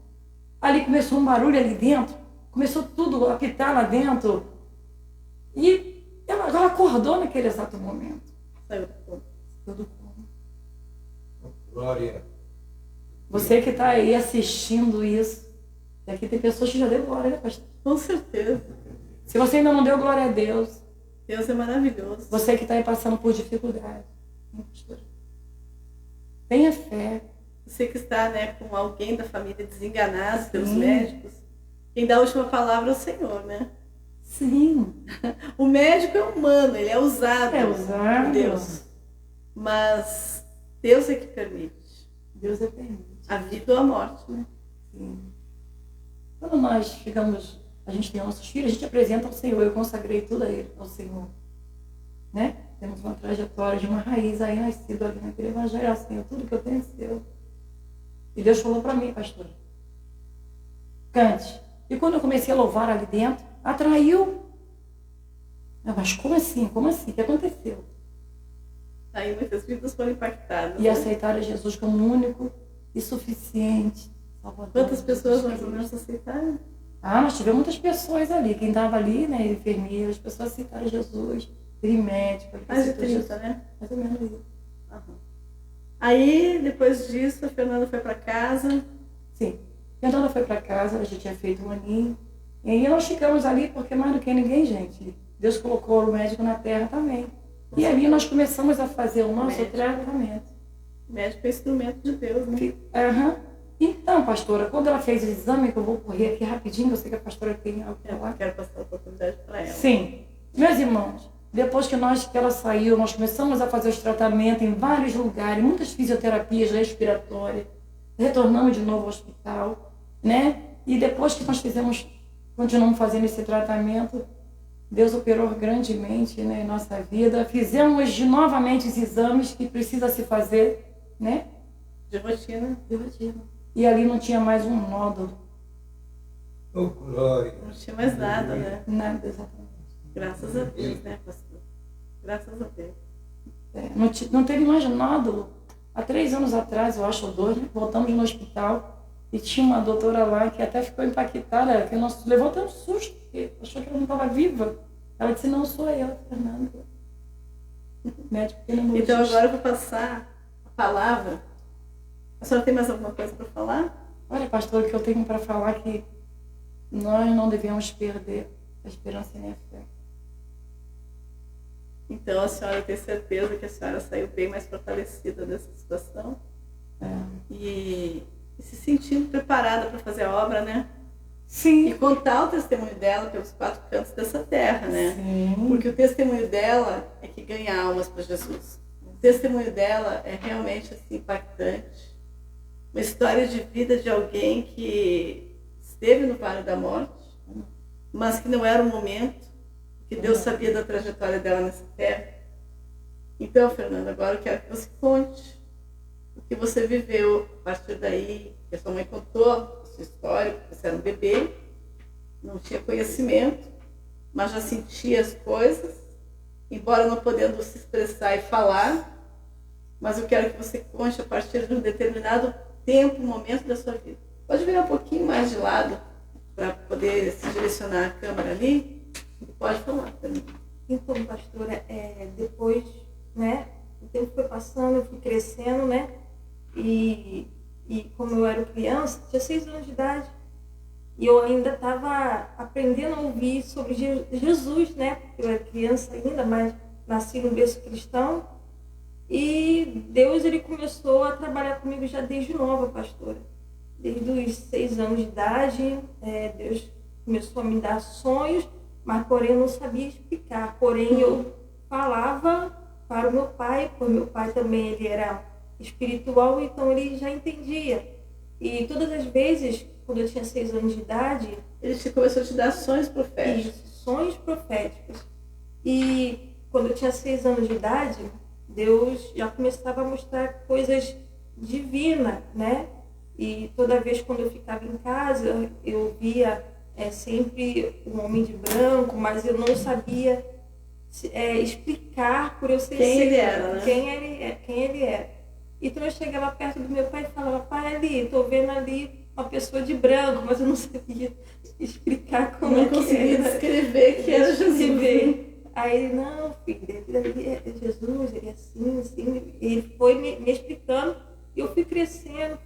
ali começou um barulho ali dentro, começou tudo a apitar lá dentro. E ela acordou naquele exato momento. Saiu do coma. Saiu do coma. Glória. Você que está aí assistindo isso, e aqui tem pessoas que já deu glória, né, pastor? Com certeza. Se você ainda não deu glória a Deus, Deus é maravilhoso. você que está aí passando por dificuldade, tenha fé. Você que está, né, com alguém da família desenganado pelos médicos, quem dá a última palavra é o Senhor, né? Sim. O médico é humano, ele é usado usado. por Deus. Mas Deus é que permite. Deus é permite. A vida ou a morte, né? Sim. Quando nós ficamos, a gente tem nossos filhos, a gente apresenta ao Senhor. Eu consagrei tudo a Ele, ao Senhor. Né? Temos uma trajetória de uma raiz aí nascida ali naquele evangelho. Senhor, tudo que eu tenho é seu. E Deus falou para mim, pastor, cante. E quando eu comecei a louvar ali dentro, atraiu. Mas como assim? Como assim? O que aconteceu? Aí muitas vidas foram impactadas. E né? aceitaram Jesus como único e suficiente Salvador. Quantas pessoas mais ou menos aceitaram? Nós tivemos muitas pessoas ali. Quem estava ali, né, enfermeiras, as pessoas aceitaram Jesus, teve médico. Mais de aceitou 30, Jesus. né? Mais ou menos isso. Aham. Aí, depois disso, a Fernanda foi para casa. Sim. Fernanda foi para casa, a gente tinha feito um aninho. E aí nós ficamos ali, porque mais do que ninguém, gente, Deus colocou o médico na terra também. E ali nós começamos a fazer o nosso tratamento. O médico é instrumento de Deus, né? Então, pastora, quando ela fez o exame, que eu vou correr aqui rapidinho, eu sei que a pastora tem algo para falar. Eu quero passar a oportunidade para ela. Sim. Meus irmãos, depois que ela saiu, nós começamos a fazer os tratamentos em vários lugares, muitas fisioterapias respiratórias, retornamos de novo ao hospital, né? E depois que nós continuamos fazendo esse tratamento, Deus operou grandemente, né, em nossa vida. Fizemos novamente os exames que precisa se fazer, né? De rotina. De rotina. E ali não tinha mais um nódulo. Oh, glória. Não tinha mais nada, né? Nada, exatamente. Graças a Deus, né, pastor? Graças a Deus. Não teve mais nódulo. Há 3 anos atrás, eu acho, ou 2, né, voltamos no hospital e tinha uma doutora lá que até ficou impactada, que nós levou até um susto, porque achou que ela não estava viva. Ela disse, não, sou eu, Fernanda. Médico pneumologista. Então agora eu vou passar a palavra. A senhora tem mais alguma coisa para falar? Olha, pastor, o que eu tenho para falar é que nós não devemos perder a esperança nem a fé. Então a senhora tem certeza que a senhora saiu bem mais fortalecida dessa situação? E se sentindo preparada para fazer a obra, né? Sim. E contar o testemunho dela pelos 4 cantos dessa terra, né? Sim. Porque o testemunho dela é que ganha almas para Jesus. O testemunho dela é realmente assim, impactante. Uma história de vida de alguém que esteve no vale da morte, mas que não era o momento, que Deus sabia da trajetória dela nessa terra. Então, Fernanda, agora eu quero que você conte o que você viveu a partir daí, que a sua mãe contou a sua história, porque você era um bebê, não tinha conhecimento, mas já sentia as coisas, embora não podendo se expressar e falar, mas eu quero que você conte a partir de um determinado tempo, momento da sua vida. Pode virar um pouquinho mais de lado para poder se direcionar a câmera ali e pode falar também. Então, pastora, depois, né, o tempo foi passando, eu fui crescendo, né, e como eu era criança, tinha 6 anos de idade, e eu ainda estava aprendendo a ouvir sobre Jesus, né, porque eu era criança ainda, mas nasci num berço cristão. E Deus, ele começou a trabalhar comigo já desde nova, pastora. Desde os 6 anos de idade, Deus começou a me dar sonhos, mas porém eu não sabia explicar. Porém eu falava para o meu pai, porque meu pai também ele era espiritual, então ele já entendia. E todas as vezes, quando eu tinha 6 anos de idade... Ele começou a te dar sonhos proféticos. Isso, sonhos proféticos. E quando eu tinha 6 anos de idade... Deus já começava a mostrar coisas divina, né? E toda vez quando eu ficava em casa, eu via sempre um homem de branco, mas eu não sabia explicar por eu ser Quem ele cega, era, né? quem ele era. Então eu chegava perto do meu pai e falava, pai, ali, tô vendo ali uma pessoa de branco, mas eu não sabia explicar como Não é que conseguia era. descrever que era Jesus. Aí ele, não, filho, ele ali é Jesus, ele é assim, assim. E ele foi me explicando e eu fui crescendo,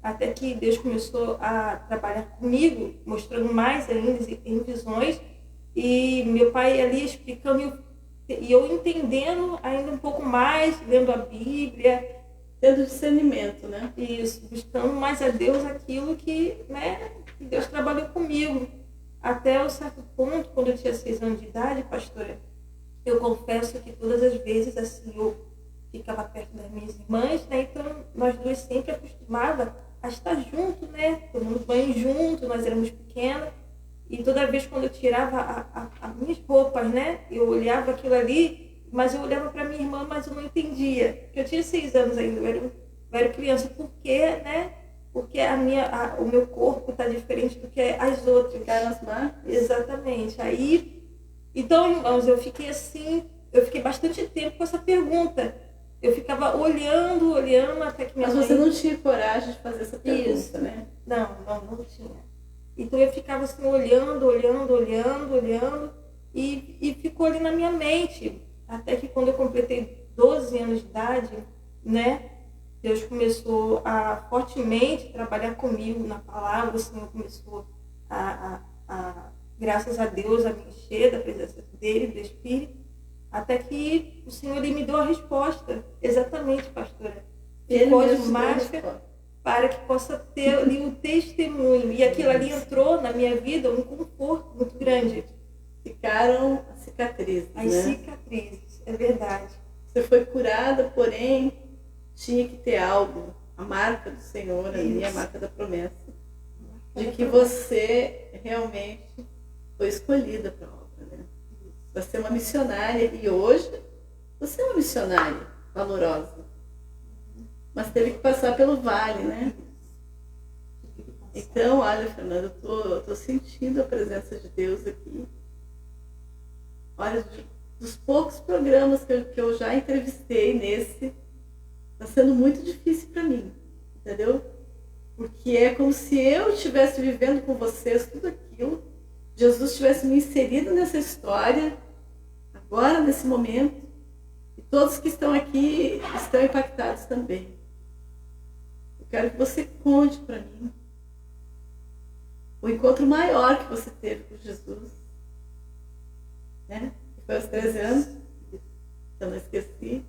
até que Deus começou a trabalhar comigo, mostrando mais ainda em visões. E meu pai ali explicando e eu entendendo ainda um pouco mais, lendo a Bíblia. Tendo discernimento, né? Isso, buscando mais a Deus aquilo que, né, que Deus trabalhou comigo. Até um certo ponto, quando eu tinha 6 anos de idade, pastora, eu confesso que todas as vezes assim eu ficava perto das minhas irmãs, né? Então nós duas sempre acostumadas a estar juntos, né? Tomando banho junto, nós éramos pequenas. E toda vez quando eu tirava as minhas roupas, né? Eu olhava aquilo ali, mas eu olhava para minha irmã, mas eu não entendia. Porque eu tinha 6 anos ainda, eu era criança. Por quê, né? Porque o meu corpo está diferente do que as outras. Ficaram as marcas? Exatamente. Aí, então, irmãos, eu fiquei bastante tempo com essa pergunta. Eu ficava olhando, até que minha Mas mãe... você não tinha coragem de fazer essa pergunta, Isso. né? Não tinha. Então eu ficava assim olhando, e ficou ali na minha mente. Até que quando eu completei 12 anos de idade, né? Deus começou a fortemente trabalhar comigo na palavra. O Senhor começou graças a Deus, a me encher da presença dele, do Espírito. Até que o Senhor ele me deu a resposta. Exatamente, pastora. Ficou de máscara para que possa ter ali um testemunho. E aquilo ali entrou na minha vida um conforto muito grande. Ficaram as cicatrizes, As né? cicatrizes, é verdade. Você foi curada, porém tinha que ter algo, a marca do Senhor ali, a marca da promessa, de que você realmente foi escolhida para a obra, né? Você é uma missionária e hoje você é uma missionária valorosa, mas teve que passar pelo vale, né? Então, olha, Fernanda, eu tô sentindo a presença de Deus aqui. Olha, dos poucos programas que eu já entrevistei nesse, está sendo muito difícil para mim, entendeu? Porque é como se eu estivesse vivendo com vocês tudo aquilo, Jesus tivesse me inserido nessa história, agora, nesse momento, e todos que estão aqui estão impactados também. Eu quero que você conte para mim o encontro maior que você teve com Jesus, né? Foi aos 13 anos, eu não esqueci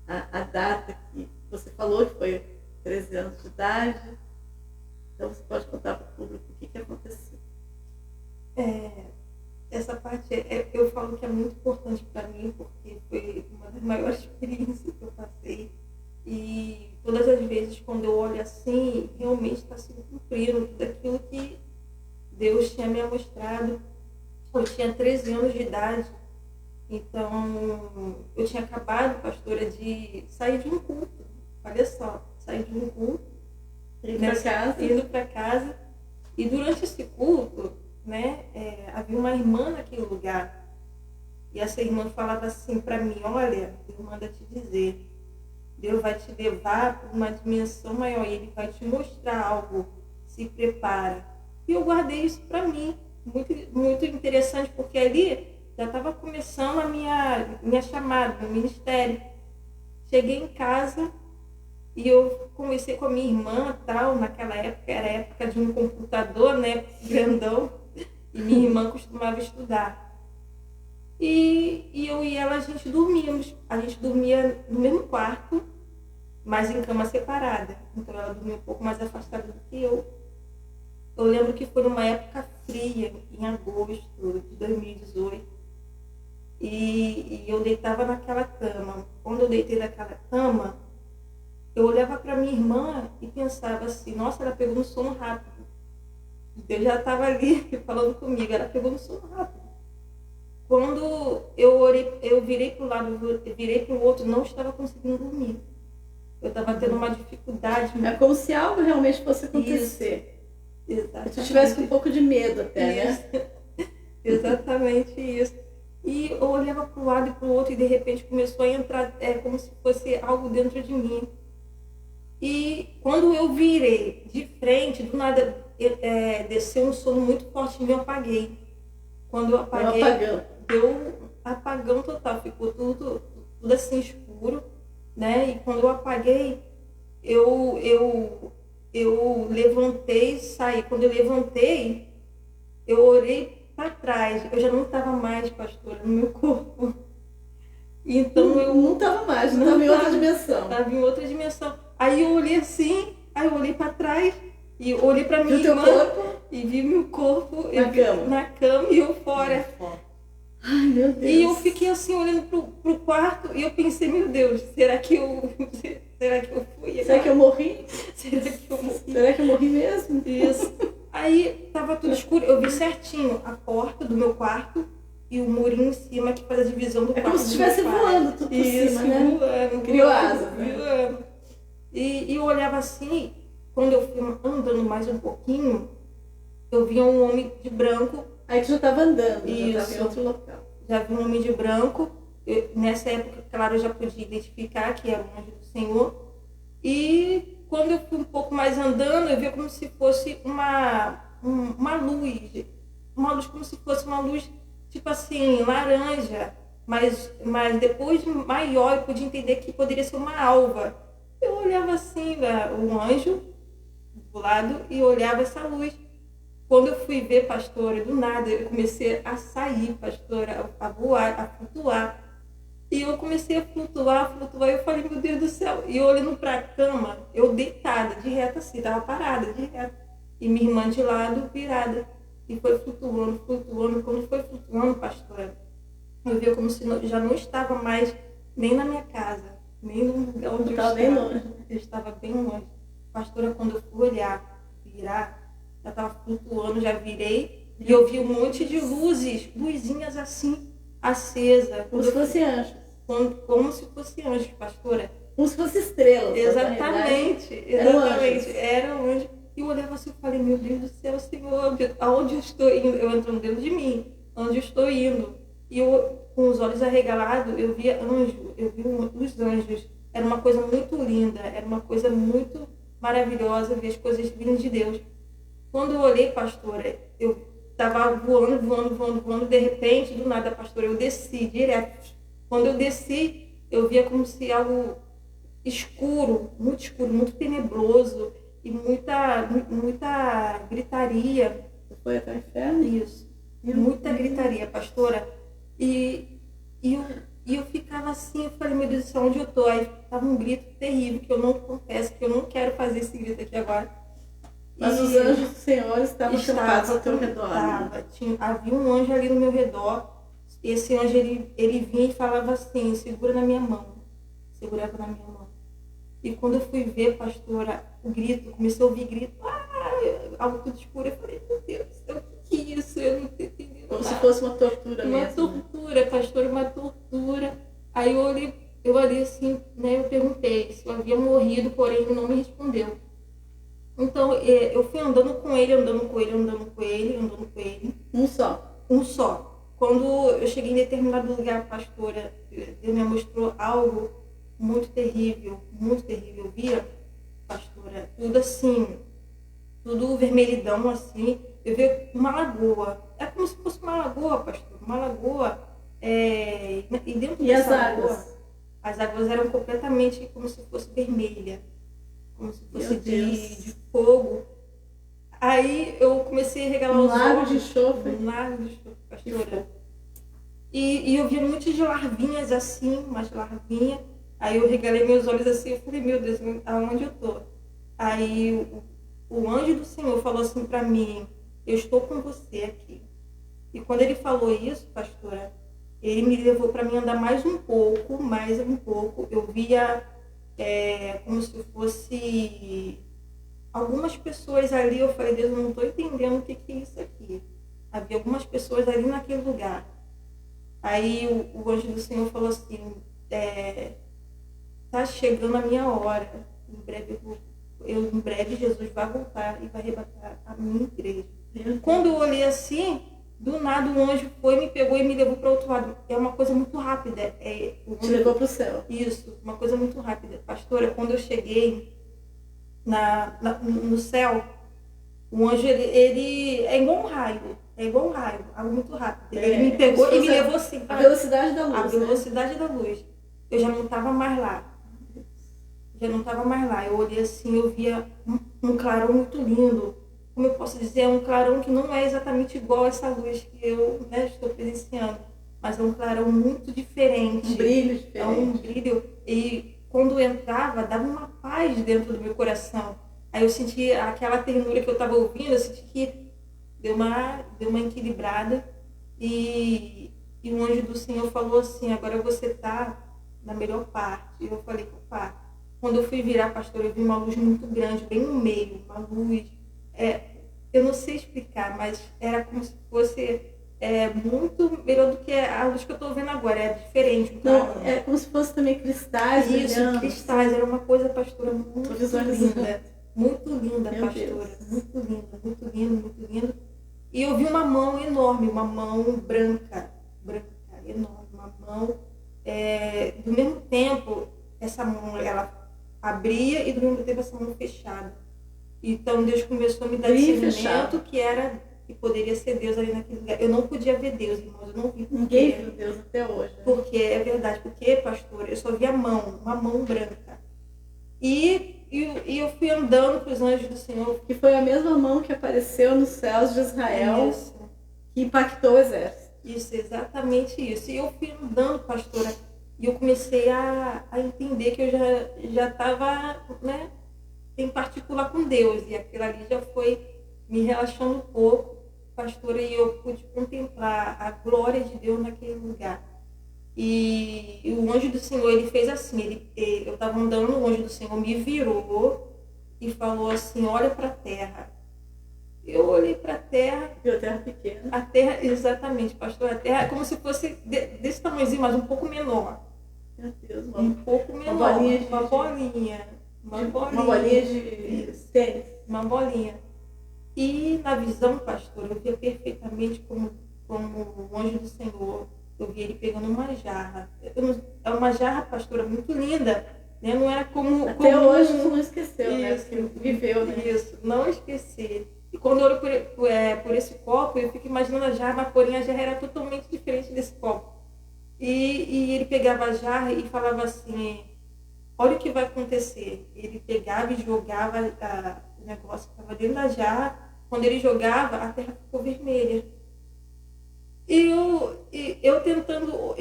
a data que você falou, que foi 13 anos de idade. Então você pode contar para o público o que aconteceu. Essa parte eu falo que é muito importante para mim, porque foi uma das maiores experiências que eu passei. E todas as vezes quando eu olho assim, realmente está se cumprindo tudo aquilo que Deus tinha me mostrado. Eu tinha 13 anos de idade, então eu tinha acabado, pastora, de sair de um culto. Olha só, sair de um culto, indo para casa. E durante esse culto, né, havia uma irmã naquele lugar. E essa irmã falava assim para mim: olha, Deus manda te dizer, Deus vai te levar para uma dimensão maior, e Ele vai te mostrar algo, se prepara. E eu guardei isso para mim, muito, muito interessante, porque ali já estava começando a minha chamada, meu ministério. Cheguei em casa e eu conversei com a minha irmã, tal, naquela época, era a época de um computador, né, grandão, e minha irmã costumava estudar. E eu e ela, a gente dormia no mesmo quarto, mas em cama separada. Então ela dormia um pouco mais afastada do que eu. Eu lembro que foi numa época fria, em agosto de 2018, e eu deitava naquela cama. Quando eu deitei naquela cama, eu olhava para minha irmã e pensava assim: nossa, ela pegou no sono rápido. Deus já estava ali falando comigo, ela pegou no sono rápido. Quando eu virei para o lado, virei para o outro, não estava conseguindo dormir. Eu estava tendo uma dificuldade. É como se algo realmente fosse acontecer. Isso. Se Exatamente. tu tivesse com um pouco de medo até, né? Isso. Exatamente isso. E eu olhava para um lado e para o outro e de repente começou a entrar como se fosse algo dentro de mim. E quando eu virei de frente, do nada desceu um sono muito forte e eu apaguei. Quando eu apaguei, deu apagão total, ficou tudo assim escuro, né? E quando eu apaguei, eu levantei e saí. Quando eu levantei, eu olhei para trás, eu já não estava mais, pastora, no meu corpo. Então eu não estava mais, não estava em outra dimensão. Estava em outra dimensão. Aí eu olhei assim, aí eu olhei para trás e olhei para minha irmã e vi meu corpo na cama e eu fora. Ai, meu Deus. E eu fiquei assim olhando pro quarto e eu pensei, meu Deus, será que eu fui? Será que eu morri? Será que eu morri mesmo? Isso. Aí tava tudo escuro, eu vi certinho a porta do meu quarto e o murinho em cima que faz a divisão do quarto. É como se estivesse voando tudo por cima, né? Voando. Criou asas, né? Voando. E eu olhava assim, quando eu fui andando mais um pouquinho, eu via um homem de branco. Aí tu já estava andando, Isso. já estava em outro local. Já vi um homem de branco. Nessa época, claro, eu já podia identificar que era o anjo do Senhor. E quando eu fui um pouco mais andando, eu via como se fosse uma luz. Uma luz como se fosse uma luz, tipo assim, laranja. Mas depois maior, eu podia entender que poderia ser uma alva. Eu olhava assim, um anjo do lado, e olhava essa luz. Quando eu fui ver, pastora, do nada, eu comecei a sair, pastora, a voar, a flutuar. E eu comecei a flutuar, e eu falei, meu Deus do céu. E eu olhando para a cama, eu deitada, de reta assim, estava parada, de reta. E minha irmã de lado, virada. E foi flutuando. Quando foi flutuando, pastora, eu vi como se já não estava mais nem na minha casa, nem no lugar onde eu estava. Bem longe. Eu estava bem longe. Pastora, quando eu fui olhar, virar, já estava flutuando, já virei. E eu vi um monte de luzinhas assim, acesa. Como se fossem anjos. Como se fosse anjos, pastora. Como se fosse estrelas. Exatamente. Era um anjo. E eu olhava assim e falei, meu Deus do céu, Senhor, aonde eu estou indo? Eu entrando dentro de mim, onde eu estou indo. E eu, com os olhos arregalados, eu via anjo, eu vi os anjos. Era uma coisa muito linda, era uma coisa muito maravilhosa, ver as coisas vindas de Deus. Quando eu olhei, pastora, eu estava voando, de repente, do nada, pastora, eu desci direto. Quando eu desci, eu via como se algo escuro, muito tenebroso e muita gritaria. Você foi até o inferno? Isso. Muita gritaria, pastora. E eu ficava assim, eu falei, meu Deus do céu, onde eu tô? Aí tava um grito terrível, que eu não confesso, que eu não quero fazer esse grito aqui agora. Mas os anjos do Senhor estavam acampados ao teu redor. Havia um anjo ali no meu redor. Esse anjo, ele vinha e falava assim, segura na minha mão. Segurava na minha mão. E quando eu fui ver, pastora, o grito, comecei a ouvir grito, algo tudo escuro. Eu falei, meu Deus do céu, o que é isso? Eu não estou entendendo. Como se fosse uma tortura mesmo. Uma tortura, pastora, uma tortura. Aí eu olhei assim, né, eu perguntei se eu havia morrido, porém ele não me respondeu. Então, eu fui andando com ele. Um só. Um só. Quando eu cheguei em determinado lugar, pastora, Deus me mostrou algo muito terrível. Eu via, pastora, tudo assim, tudo vermelhidão assim. Eu via uma lagoa. É como se fosse uma lagoa, pastor. Uma lagoa. E dentro dessa lagoa, as águas eram completamente como se fosse vermelha. Como se fosse de fogo. Aí eu comecei a regalar os olhos. Um lago de enxofre, pastora. E eu via muitas de larvinhas assim, umas larvinhas. Aí eu regalei meus olhos assim, eu falei, meu Deus, aonde eu tô? Aí o anjo do Senhor falou assim pra mim, eu estou com você aqui. E quando ele falou isso, pastora, ele me levou para mim andar mais um pouco. Eu via como se fosse algumas pessoas ali. Eu falei, Deus, eu não estou entendendo o que é isso aqui. Havia algumas pessoas ali naquele lugar. Aí o anjo do Senhor falou assim, tá chegando a minha hora. Em breve Jesus vai voltar e vai arrebatar a minha igreja. Quando eu olhei assim, do nada o anjo foi, me pegou e me levou para outro lado. É uma coisa muito rápida. Te levou para o céu. Isso, uma coisa muito rápida. Pastora, quando eu cheguei no céu, o anjo, ele é igual um raio. É igual um raio, algo muito rápido. Ele me pegou e me levou assim. A velocidade da luz. A velocidade da luz. Eu já não estava mais lá. Eu olhei assim, eu via um clarão muito lindo. Como eu posso dizer, é um clarão que não é exatamente igual a essa luz que eu, né, estou presenciando. Mas é um clarão muito diferente. Um brilho diferente. É um brilho. E quando eu entrava, dava uma paz dentro do meu coração. Aí eu senti aquela ternura que eu estava ouvindo, eu senti que deu uma equilibrada. E o anjo do Senhor falou assim, agora você está na melhor parte. E eu falei, opa. Quando eu fui virar, pastor, eu vi uma luz muito grande, bem no meio, uma luz, eu não sei explicar, mas era como se fosse muito melhor do que a luz que eu estou vendo agora, é diferente. Não, é como se fosse também cristais. Isso, brilhando. Cristais, era uma coisa, pastora, muito linda. Muito linda, Meu pastora, Deus. muito linda. E eu vi uma mão enorme, uma mão branca, enorme, uma mão, do mesmo tempo, essa mão, ela abria e do mesmo tempo essa mão fechada. Então Deus começou a me dar discernimento que poderia ser Deus ali naquele lugar. Eu não podia ver Deus, irmãos, eu não vi. Ninguém viu Deus até hoje. Né? Porque é verdade, porque, pastor, eu só vi uma mão branca. E eu fui andando com os anjos do Senhor. Que foi a mesma mão que apareceu nos céus de Israel, Isso. Que impactou o exército. Isso, exatamente isso. E eu fui andando, pastora, e eu comecei a entender que eu já estava, né, em particular com Deus. E aquilo ali já foi me relaxando um pouco, pastora, e eu pude contemplar a glória de Deus naquele lugar. E o anjo do Senhor, ele fez assim, eu estava andando, o anjo do Senhor me virou e falou assim, olha para a terra. Eu olhei para a terra. Viu a terra pequena? A terra, exatamente, pastor, a terra é como se fosse desse tamanhozinho, mas um pouco menor. Meu Deus, Um pouco menor. Uma bolinha de tênis. Uma bolinha. E na visão, pastor, eu via perfeitamente como o anjo do Senhor. Eu vi ele pegando uma jarra. É uma jarra, pastora, muito linda. Né? Não era como... Até hoje tu não esqueceu, isso, né? Porque viveu, né? Isso, não esqueci. E quando eu olho por esse copo, eu fico imaginando a jarra, mas porém a jarra era totalmente diferente desse copo. E ele pegava a jarra e falava assim, olha o que vai acontecer. Ele pegava e jogava o negócio que estava dentro da jarra. Quando ele jogava, a terra ficou vermelha. E eu tentando,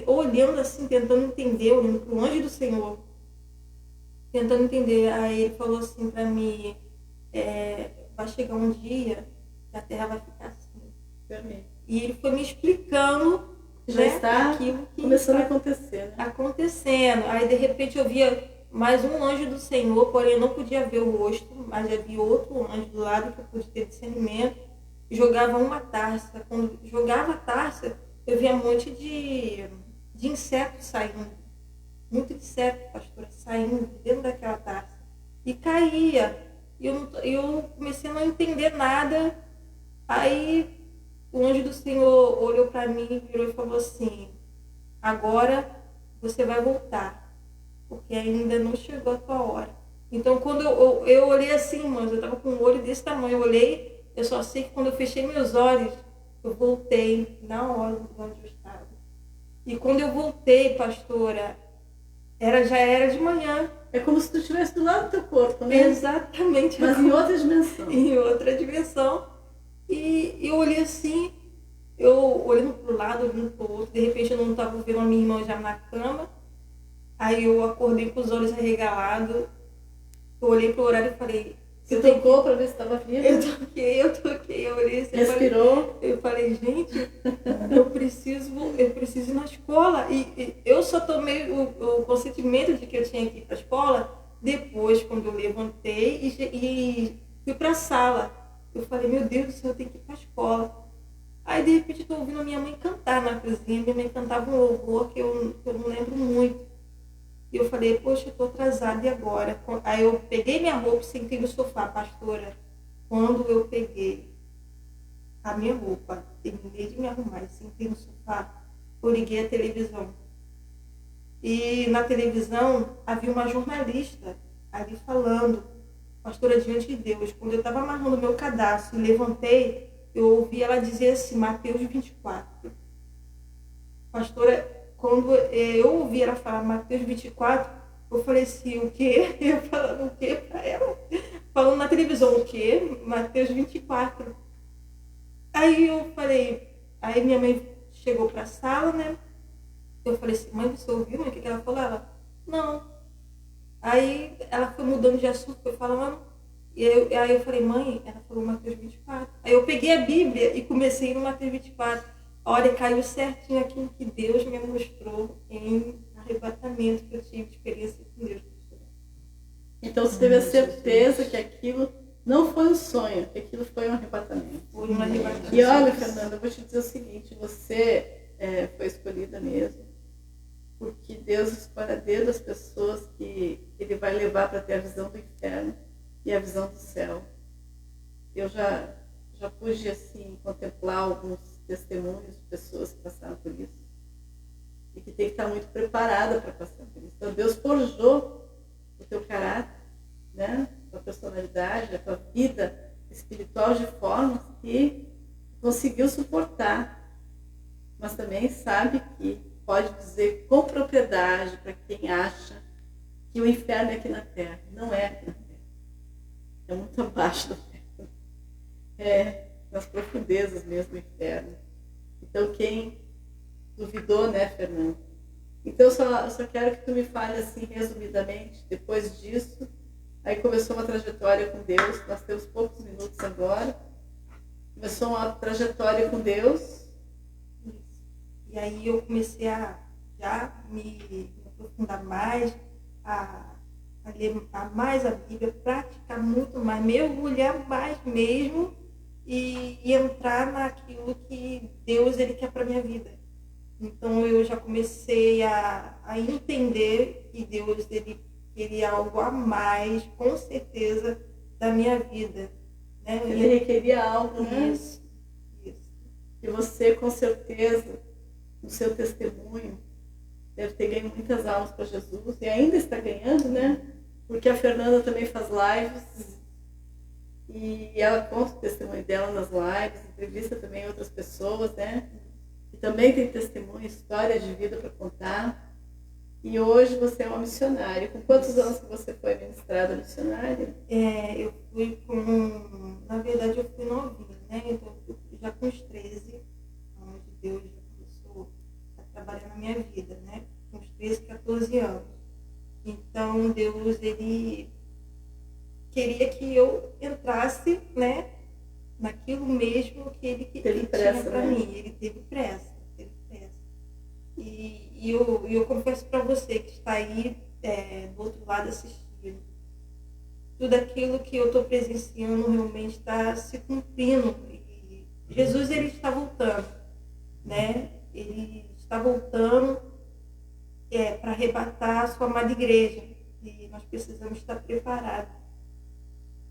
olhando assim, tentando entender, olhando para o anjo do Senhor, tentando entender. Aí ele falou assim para mim, vai chegar um dia que a terra vai ficar assim. Vermelho. E ele foi me explicando, já, né, está aquilo que começando a acontecer. Né? Acontecendo. Aí de repente eu via mais um anjo do Senhor, porém eu não podia ver o rosto, mas havia outro anjo do lado que eu pude ter discernimento. Jogava uma taça. Quando jogava a taça, eu via um monte de insetos saindo. Muito inseto, pastora, saindo dentro daquela taça. E caía. E eu comecei a não entender nada. Aí o anjo do Senhor olhou para mim, virou e falou assim, agora você vai voltar, porque ainda não chegou a tua hora. Então quando eu olhei assim, irmãos, eu estava com um olho desse tamanho, eu olhei, eu só sei que quando eu fechei meus olhos, eu voltei na hora onde eu estava. E quando eu voltei, pastora, já era de manhã. É como se tu estivesse do lado do teu corpo, né? Exatamente. Mas em outra dimensão. Em outra dimensão. E eu olhei assim, eu olhando para o lado, olhando para o outro. De repente eu não estava vendo a minha irmã já na cama. Aí eu acordei com os olhos arregalados. Eu olhei para o horário e falei... Você tocou para ver se estava viva? Eu toquei, eu olhei assim. Respirou? Eu falei, gente, eu preciso ir na escola. E eu só tomei o consentimento de que eu tinha que ir para a escola depois, quando eu levantei e fui para a sala. Eu falei, meu Deus do céu, eu tenho que ir para a escola. Aí, de repente, estou ouvindo a minha mãe cantar na cozinha. Minha mãe cantava um louvor que eu não lembro muito. E eu falei, poxa, eu tô atrasada, e agora? Aí eu peguei minha roupa e sentei no sofá, pastora. Quando eu peguei a minha roupa, terminei de me arrumar e sentei no sofá, eu liguei a televisão. E na televisão havia uma jornalista ali falando, pastora, diante de Deus. Quando eu estava amarrando meu cadastro e levantei, eu ouvi ela dizer assim, Mateus 24. Pastora, quando eu ouvi ela falar Mateus 24, eu falei assim, o quê? Eu falando o quê para ela? Falando na televisão, o quê? Mateus 24. Aí eu falei, aí minha mãe chegou para a sala, né? Eu falei assim, mãe, você ouviu, mãe? O que ela falou? Ela, não. Aí ela foi mudando de assunto, foi falando. E aí eu falei, mãe, ela falou Mateus 24. Aí eu peguei a Bíblia e comecei no Mateus 24. Olha, caiu certinho aquilo que Deus me mostrou em arrebatamento que eu tive, experiência com Deus. Então você teve a certeza que aquilo não foi um sonho, que aquilo foi um arrebatamento. Foi um arrebatamento. E olha, Fernanda, eu vou te dizer o seguinte, você foi escolhida mesmo, porque Deus escolhe a dedo as pessoas que Ele vai levar para ter a visão do inferno e a visão do céu. Eu já pude assim contemplar alguns testemunhos de pessoas que passaram por isso e que tem que estar muito preparada para passar por isso. Então Deus forjou o teu caráter, né, a tua personalidade, a tua vida espiritual de forma que conseguiu suportar, mas também sabe que pode dizer com propriedade para quem acha que o inferno é aqui na terra. Não é aqui na terra. É muito abaixo da terra. É nas profundezas mesmo do inferno. Então quem duvidou, né, Fernando? Então eu só quero que tu me fale assim resumidamente, depois disso, aí começou uma trajetória com Deus, nós temos poucos minutos agora, começou uma trajetória com Deus. E aí eu comecei a já me aprofundar mais, a ler mais a Bíblia, praticar muito mais, mergulhar mais mesmo e entrar naquilo que Deus ele quer para minha vida. Então eu já comecei a entender que Deus ele queria algo a mais, com certeza, da minha vida. Né? Ele requeria algo, né? Isso. E você, com certeza, no seu testemunho, deve ter ganho muitas almas para Jesus e ainda está ganhando, né? Porque a Fernanda também faz lives e ela conta o testemunho dela nas lives, entrevista também outras pessoas, né? E também tem testemunho, história de vida para contar. E hoje você é uma missionária. Com quantos anos que você foi ministrada missionária? Eu fui na verdade eu fui novinha, né? Então já com os 13, onde Deus já começou a trabalhar na minha vida, né? Com os 13, 14 anos. Então Deus, ele queria que eu entrasse, né? Naquilo mesmo que ele tinha para mim. Ele teve pressa. E eu confesso para você que está aí do outro lado assistindo. Tudo aquilo que eu estou presenciando realmente está se cumprindo. E Jesus, ele está voltando, né? Ele está voltando para arrebatar a sua amada igreja. E nós precisamos estar preparados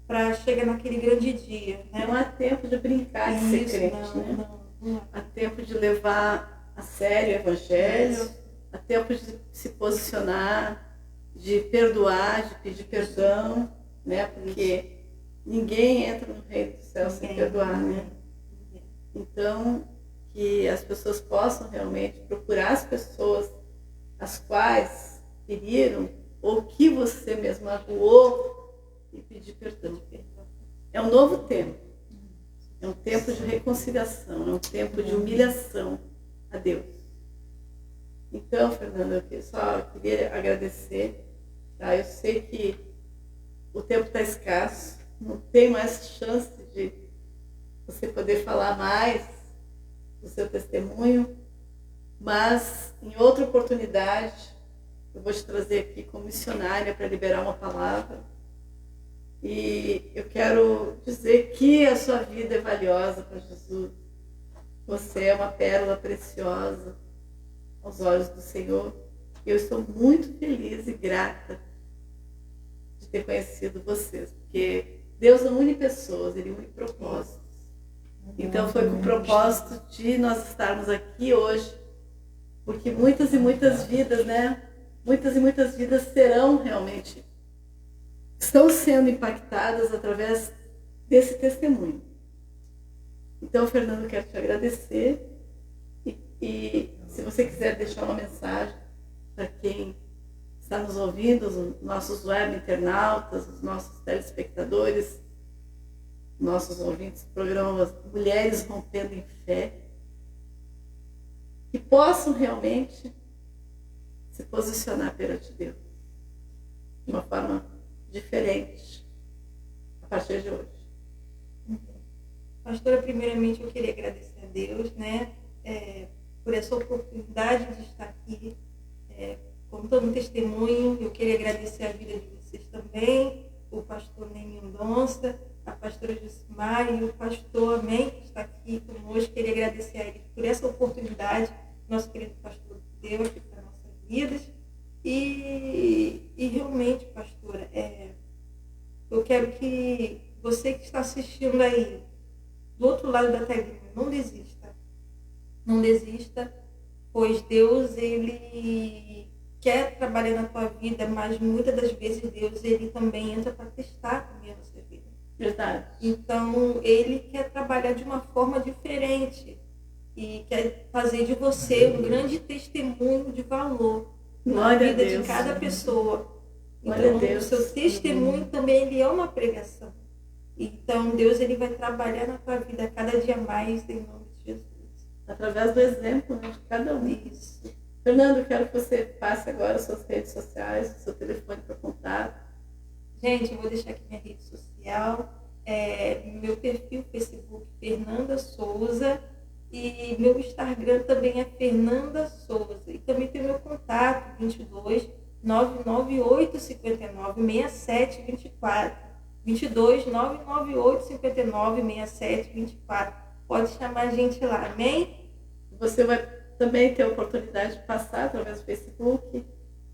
para chegar naquele grande dia, né? Não há tempo de brincar de ser crente, né? Não. Há tempo de levar a sério o evangelho, há tempo de se posicionar, de perdoar, de pedir perdão, né? Porque ninguém entra no reino do céu sem perdoar, né? Então, que as pessoas possam realmente procurar as pessoas as quais feriram ou que você mesmo magoou e pedir perdão. É um novo tempo. É um tempo de reconciliação, é um tempo de humilhação a Deus. Então, Fernanda, eu só queria agradecer. Tá? Eu sei que o tempo está escasso, não tem mais chance de você poder falar mais do seu testemunho, mas em outra oportunidade eu vou te trazer aqui como missionária para liberar uma palavra. E eu quero dizer que a sua vida é valiosa para Jesus. Você é uma pérola preciosa aos olhos do Senhor. Eu estou muito feliz e grata de ter conhecido vocês, porque Deus não une pessoas, Ele une propósitos. Então foi com o propósito de nós estarmos aqui hoje, porque muitas e muitas vidas, né? Muitas e muitas vidas serão realmente, estão sendo impactadas através desse testemunho. Então, Fernando, quero te agradecer e se você quiser deixar uma mensagem para quem está nos ouvindo, os nossos web internautas, os nossos telespectadores, nossos ouvintes do programa Mulheres Rompendo em Fé, que possam realmente se posicionar perante Deus de uma forma diferente a partir de hoje. Pastora, primeiramente eu queria agradecer a Deus, né, por essa oportunidade de estar aqui contando um testemunho. Eu queria agradecer a vida de vocês também, o pastor Ney Mendonça, a pastora Jucimar e o pastor Amém, que está aqui conosco. Queria agradecer a eles por essa oportunidade, nosso querido pastor deu aqui para nossas vidas. E realmente, pastora, eu quero que você que está assistindo aí, do outro lado da telinha, não desista. Não desista, pois Deus, Ele quer trabalhar na tua vida, mas muitas das vezes Deus, Ele também entra para testar também a nossa vida. Verdade. Então, Ele quer trabalhar de uma forma diferente e quer fazer de você um grande testemunho de valor na vida de cada pessoa. Então, o seu testemunho também ele é uma pregação. Então, Deus ele vai trabalhar na tua vida cada dia mais, em nome de Jesus. Através do exemplo, né, de cada um. Isso. Fernando, quero que você passe agora as suas redes sociais, o seu telefone para contato. Gente, eu vou deixar aqui minha rede social, meu perfil Facebook, Fernanda Souza, e meu Instagram também é Fernanda Souza. E também tem meu contato, 22 998 59 67 24. 22 998 59 67 24. Pode chamar a gente lá, amém? Você vai também ter a oportunidade de passar através do Facebook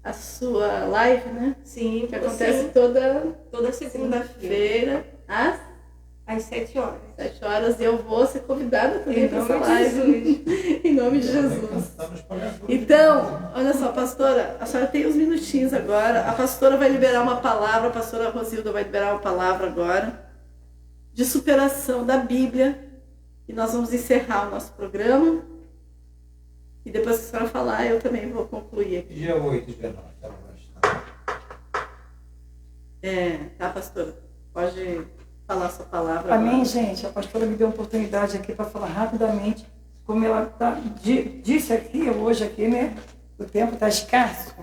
a sua live, né? Sim, que acontece toda segunda-feira, às 7 horas. 7 horas, e eu vou ser convidada também para essa live. Em nome de Jesus. Então, olha só, pastora, a senhora tem uns minutinhos agora. A pastora vai liberar uma palavra, a pastora Rosilda vai liberar uma palavra agora de superação da Bíblia. E nós vamos encerrar o nosso programa. E depois que a senhora falar, eu também vou concluir aqui. Dia 8 de janeiro, tá, pastora? Pode falar a sua palavra. Amém, agora. gente. A pastora me deu a oportunidade aqui para falar rapidamente, como ela disse aqui, hoje aqui, né? O tempo está escasso.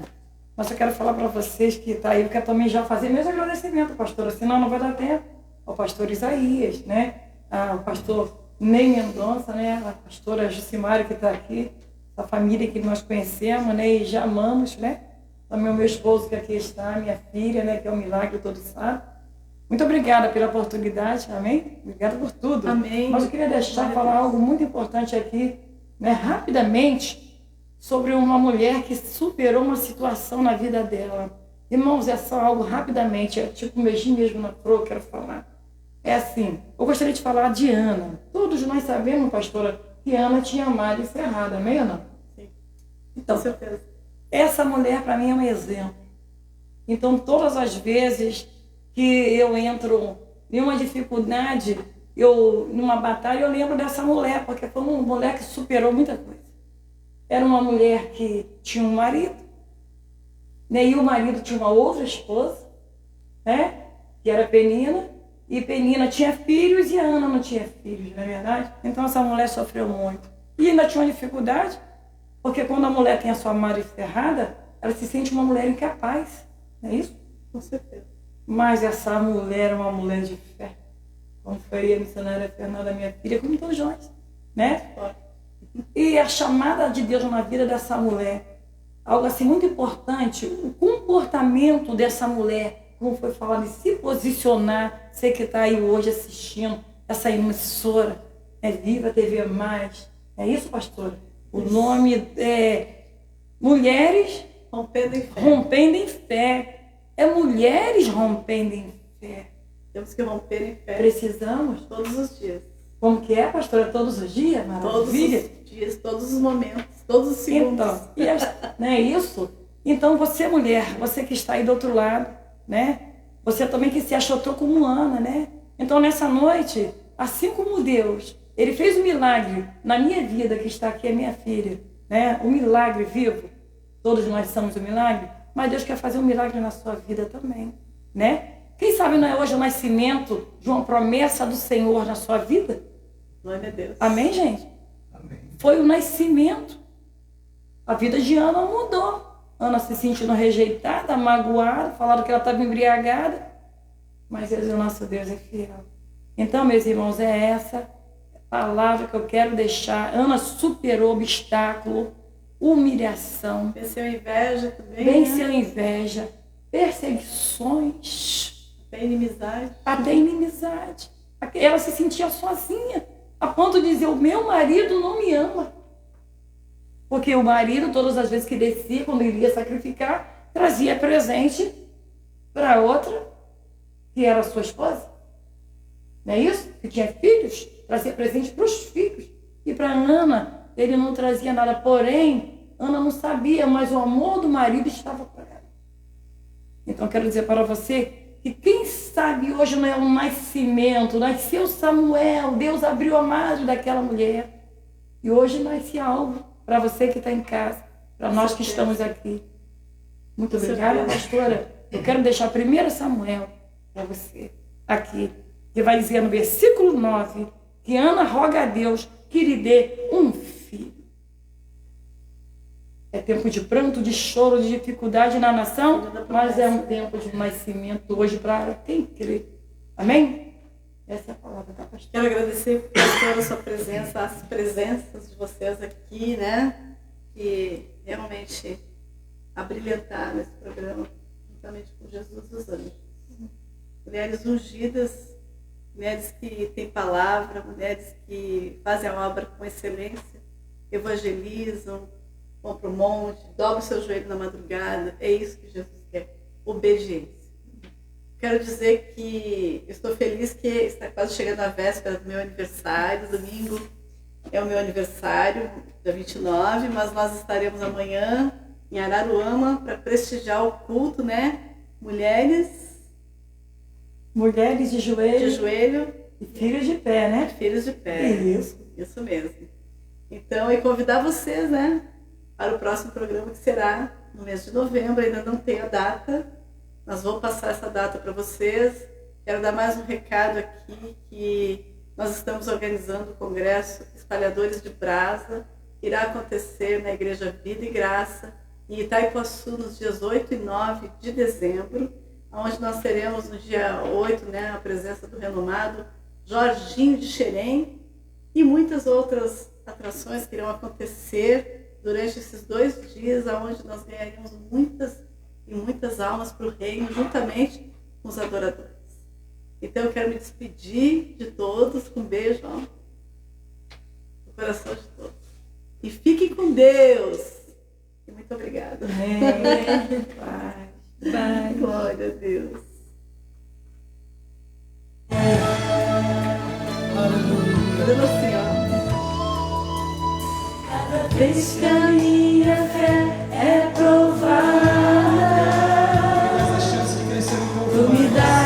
Mas eu quero falar para vocês que está aí, eu quero também já fazer meus agradecimentos, pastora, senão não vai dar tempo. Ao pastor Isaías, né? Ao pastor Ney Mendonça, né? A pastora Jucimara que está aqui, a família que nós conhecemos, né? E já amamos, né? Também o meu esposo que aqui está, minha filha, né? Que é um milagre todo sábado. Muito obrigada pela oportunidade, amém? Obrigada por tudo. Amém. Mas eu queria falar algo muito importante aqui, né? Rapidamente, sobre uma mulher que superou uma situação na vida dela. Irmãos, é só algo rapidamente, é tipo um beijinho mesmo na flor, eu quero falar. É assim, eu gostaria de falar de Ana. Todos nós sabemos, pastora, que Ana tinha amado e ferrado, amém ou não? Sim. Então, Com certeza. essa mulher para mim é um exemplo. Então, todas as vezes que eu entro em uma dificuldade, numa batalha, eu lembro dessa mulher, porque foi uma mulher que superou muita coisa. Era uma mulher que tinha um marido, né? E o marido tinha uma outra esposa, né? Que era Penina, e Penina tinha filhos e a Ana não tinha filhos, não é verdade? Então essa mulher sofreu muito. E ainda tinha uma dificuldade, porque quando a mulher tem a sua mara ferrada, ela se sente uma mulher incapaz, não é isso? Com certeza. Mas essa mulher é uma mulher de fé. Como foi a missionária Fernanda, minha filha, como todos nós, né? E a chamada de Deus na vida dessa mulher, algo assim muito importante, o comportamento dessa mulher, como foi falado, de se posicionar, você que está aí hoje assistindo essa emissora, Viva TV Mais, é isso, pastora? O nome é Mulheres Rompendo em fé. Rompendo em fé. É mulheres rompendo em fé. Temos que romper em fé Precisamos. todos os dias. Como que é, pastora? Todos os dias? Todos Maravilha. os dias, todos os momentos, todos os segundos. Então, não é isso? Então, você, mulher, você que está aí do outro lado, né? Você também que se achotou como Ana, né? Então, nessa noite, assim como Deus, Ele fez um milagre na minha vida, que está aqui a minha filha, né? Um milagre vivo. Todos nós somos um milagre, mas Deus quer fazer um milagre na sua vida também, né? Quem sabe não é hoje o nascimento de uma promessa do Senhor na sua vida? Glória a Deus. Amém, gente? Amém. Foi o nascimento. A vida de Ana mudou. Ana se sentindo rejeitada, magoada, falaram que ela estava embriagada. Mas o nosso Deus é fiel. Então, meus irmãos, é essa palavra que eu quero deixar. Ana superou obstáculo, humilhação, Venceu a inveja também. venceu Né? inveja, perseguições, Até inimizade. até inimizade. Ela se sentia sozinha, a ponto de dizer, o meu marido não me ama. Porque o marido, todas as vezes que descia, quando iria sacrificar, trazia presente para outra, que era a sua esposa. Não é isso? Que tinha filhos, trazia presente para os filhos. E para Ana, ele não trazia nada. Porém, Ana não sabia, mas o amor do marido estava para ela. Então, quero dizer para você que quem sabe hoje não é um nascimento, nasceu Samuel, Deus abriu a madre daquela mulher. E hoje nasce algo para você que está em casa, para nós que estamos aqui. Muito obrigada, pastora. Eu quero deixar 1 Samuel para você, aqui, que vai dizer no versículo 9, que Ana roga a Deus que lhe dê um filho. É tempo de pranto, de choro, de dificuldade na nação, mas é um tempo de nascimento hoje para quem crê. Amém? Essa é a palavra da pastora. Quero agradecer, pastor, a sua presença, as presenças de vocês aqui, né? Que realmente abrilhantaram esse programa, juntamente com Jesus dos Anjos. Mulheres ungidas, mulheres que têm palavra, mulheres que fazem a obra com excelência, evangelizam, vão para o monte, dobram o seu joelho na madrugada. É isso que Jesus quer, obediência. Quero dizer que estou feliz que está quase chegando a véspera do meu aniversário. Domingo é o meu aniversário, dia 29, mas nós estaremos amanhã em Araruama para prestigiar o culto, né? Mulheres de joelho e filhos de pé, né? filhos de pé. Isso mesmo. Então, e convidar vocês, né, para o próximo programa que será no mês de novembro. Ainda não tem a data. Nós vamos passar essa data para vocês. Quero dar mais um recado aqui, que nós estamos organizando o Congresso Espalhadores de Brasa. Irá acontecer na Igreja Vida e Graça, em Itaipuaçu, nos dias 8 e 9 de dezembro, onde nós teremos no dia 8, né, a presença do renomado Jorginho de Xerém e muitas outras atrações que irão acontecer durante esses 2 dias, onde nós ganharemos muitas almas para o reino, juntamente com os adoradores. Então eu quero me despedir de todos com um beijo, ó, no coração de todos. E fiquem com Deus. E muito obrigada. Vai. Glória a Deus. Dando assim, ó. Cada vez que a minha fé é provada, Essa chance de crescer um pouco tu me mais. dá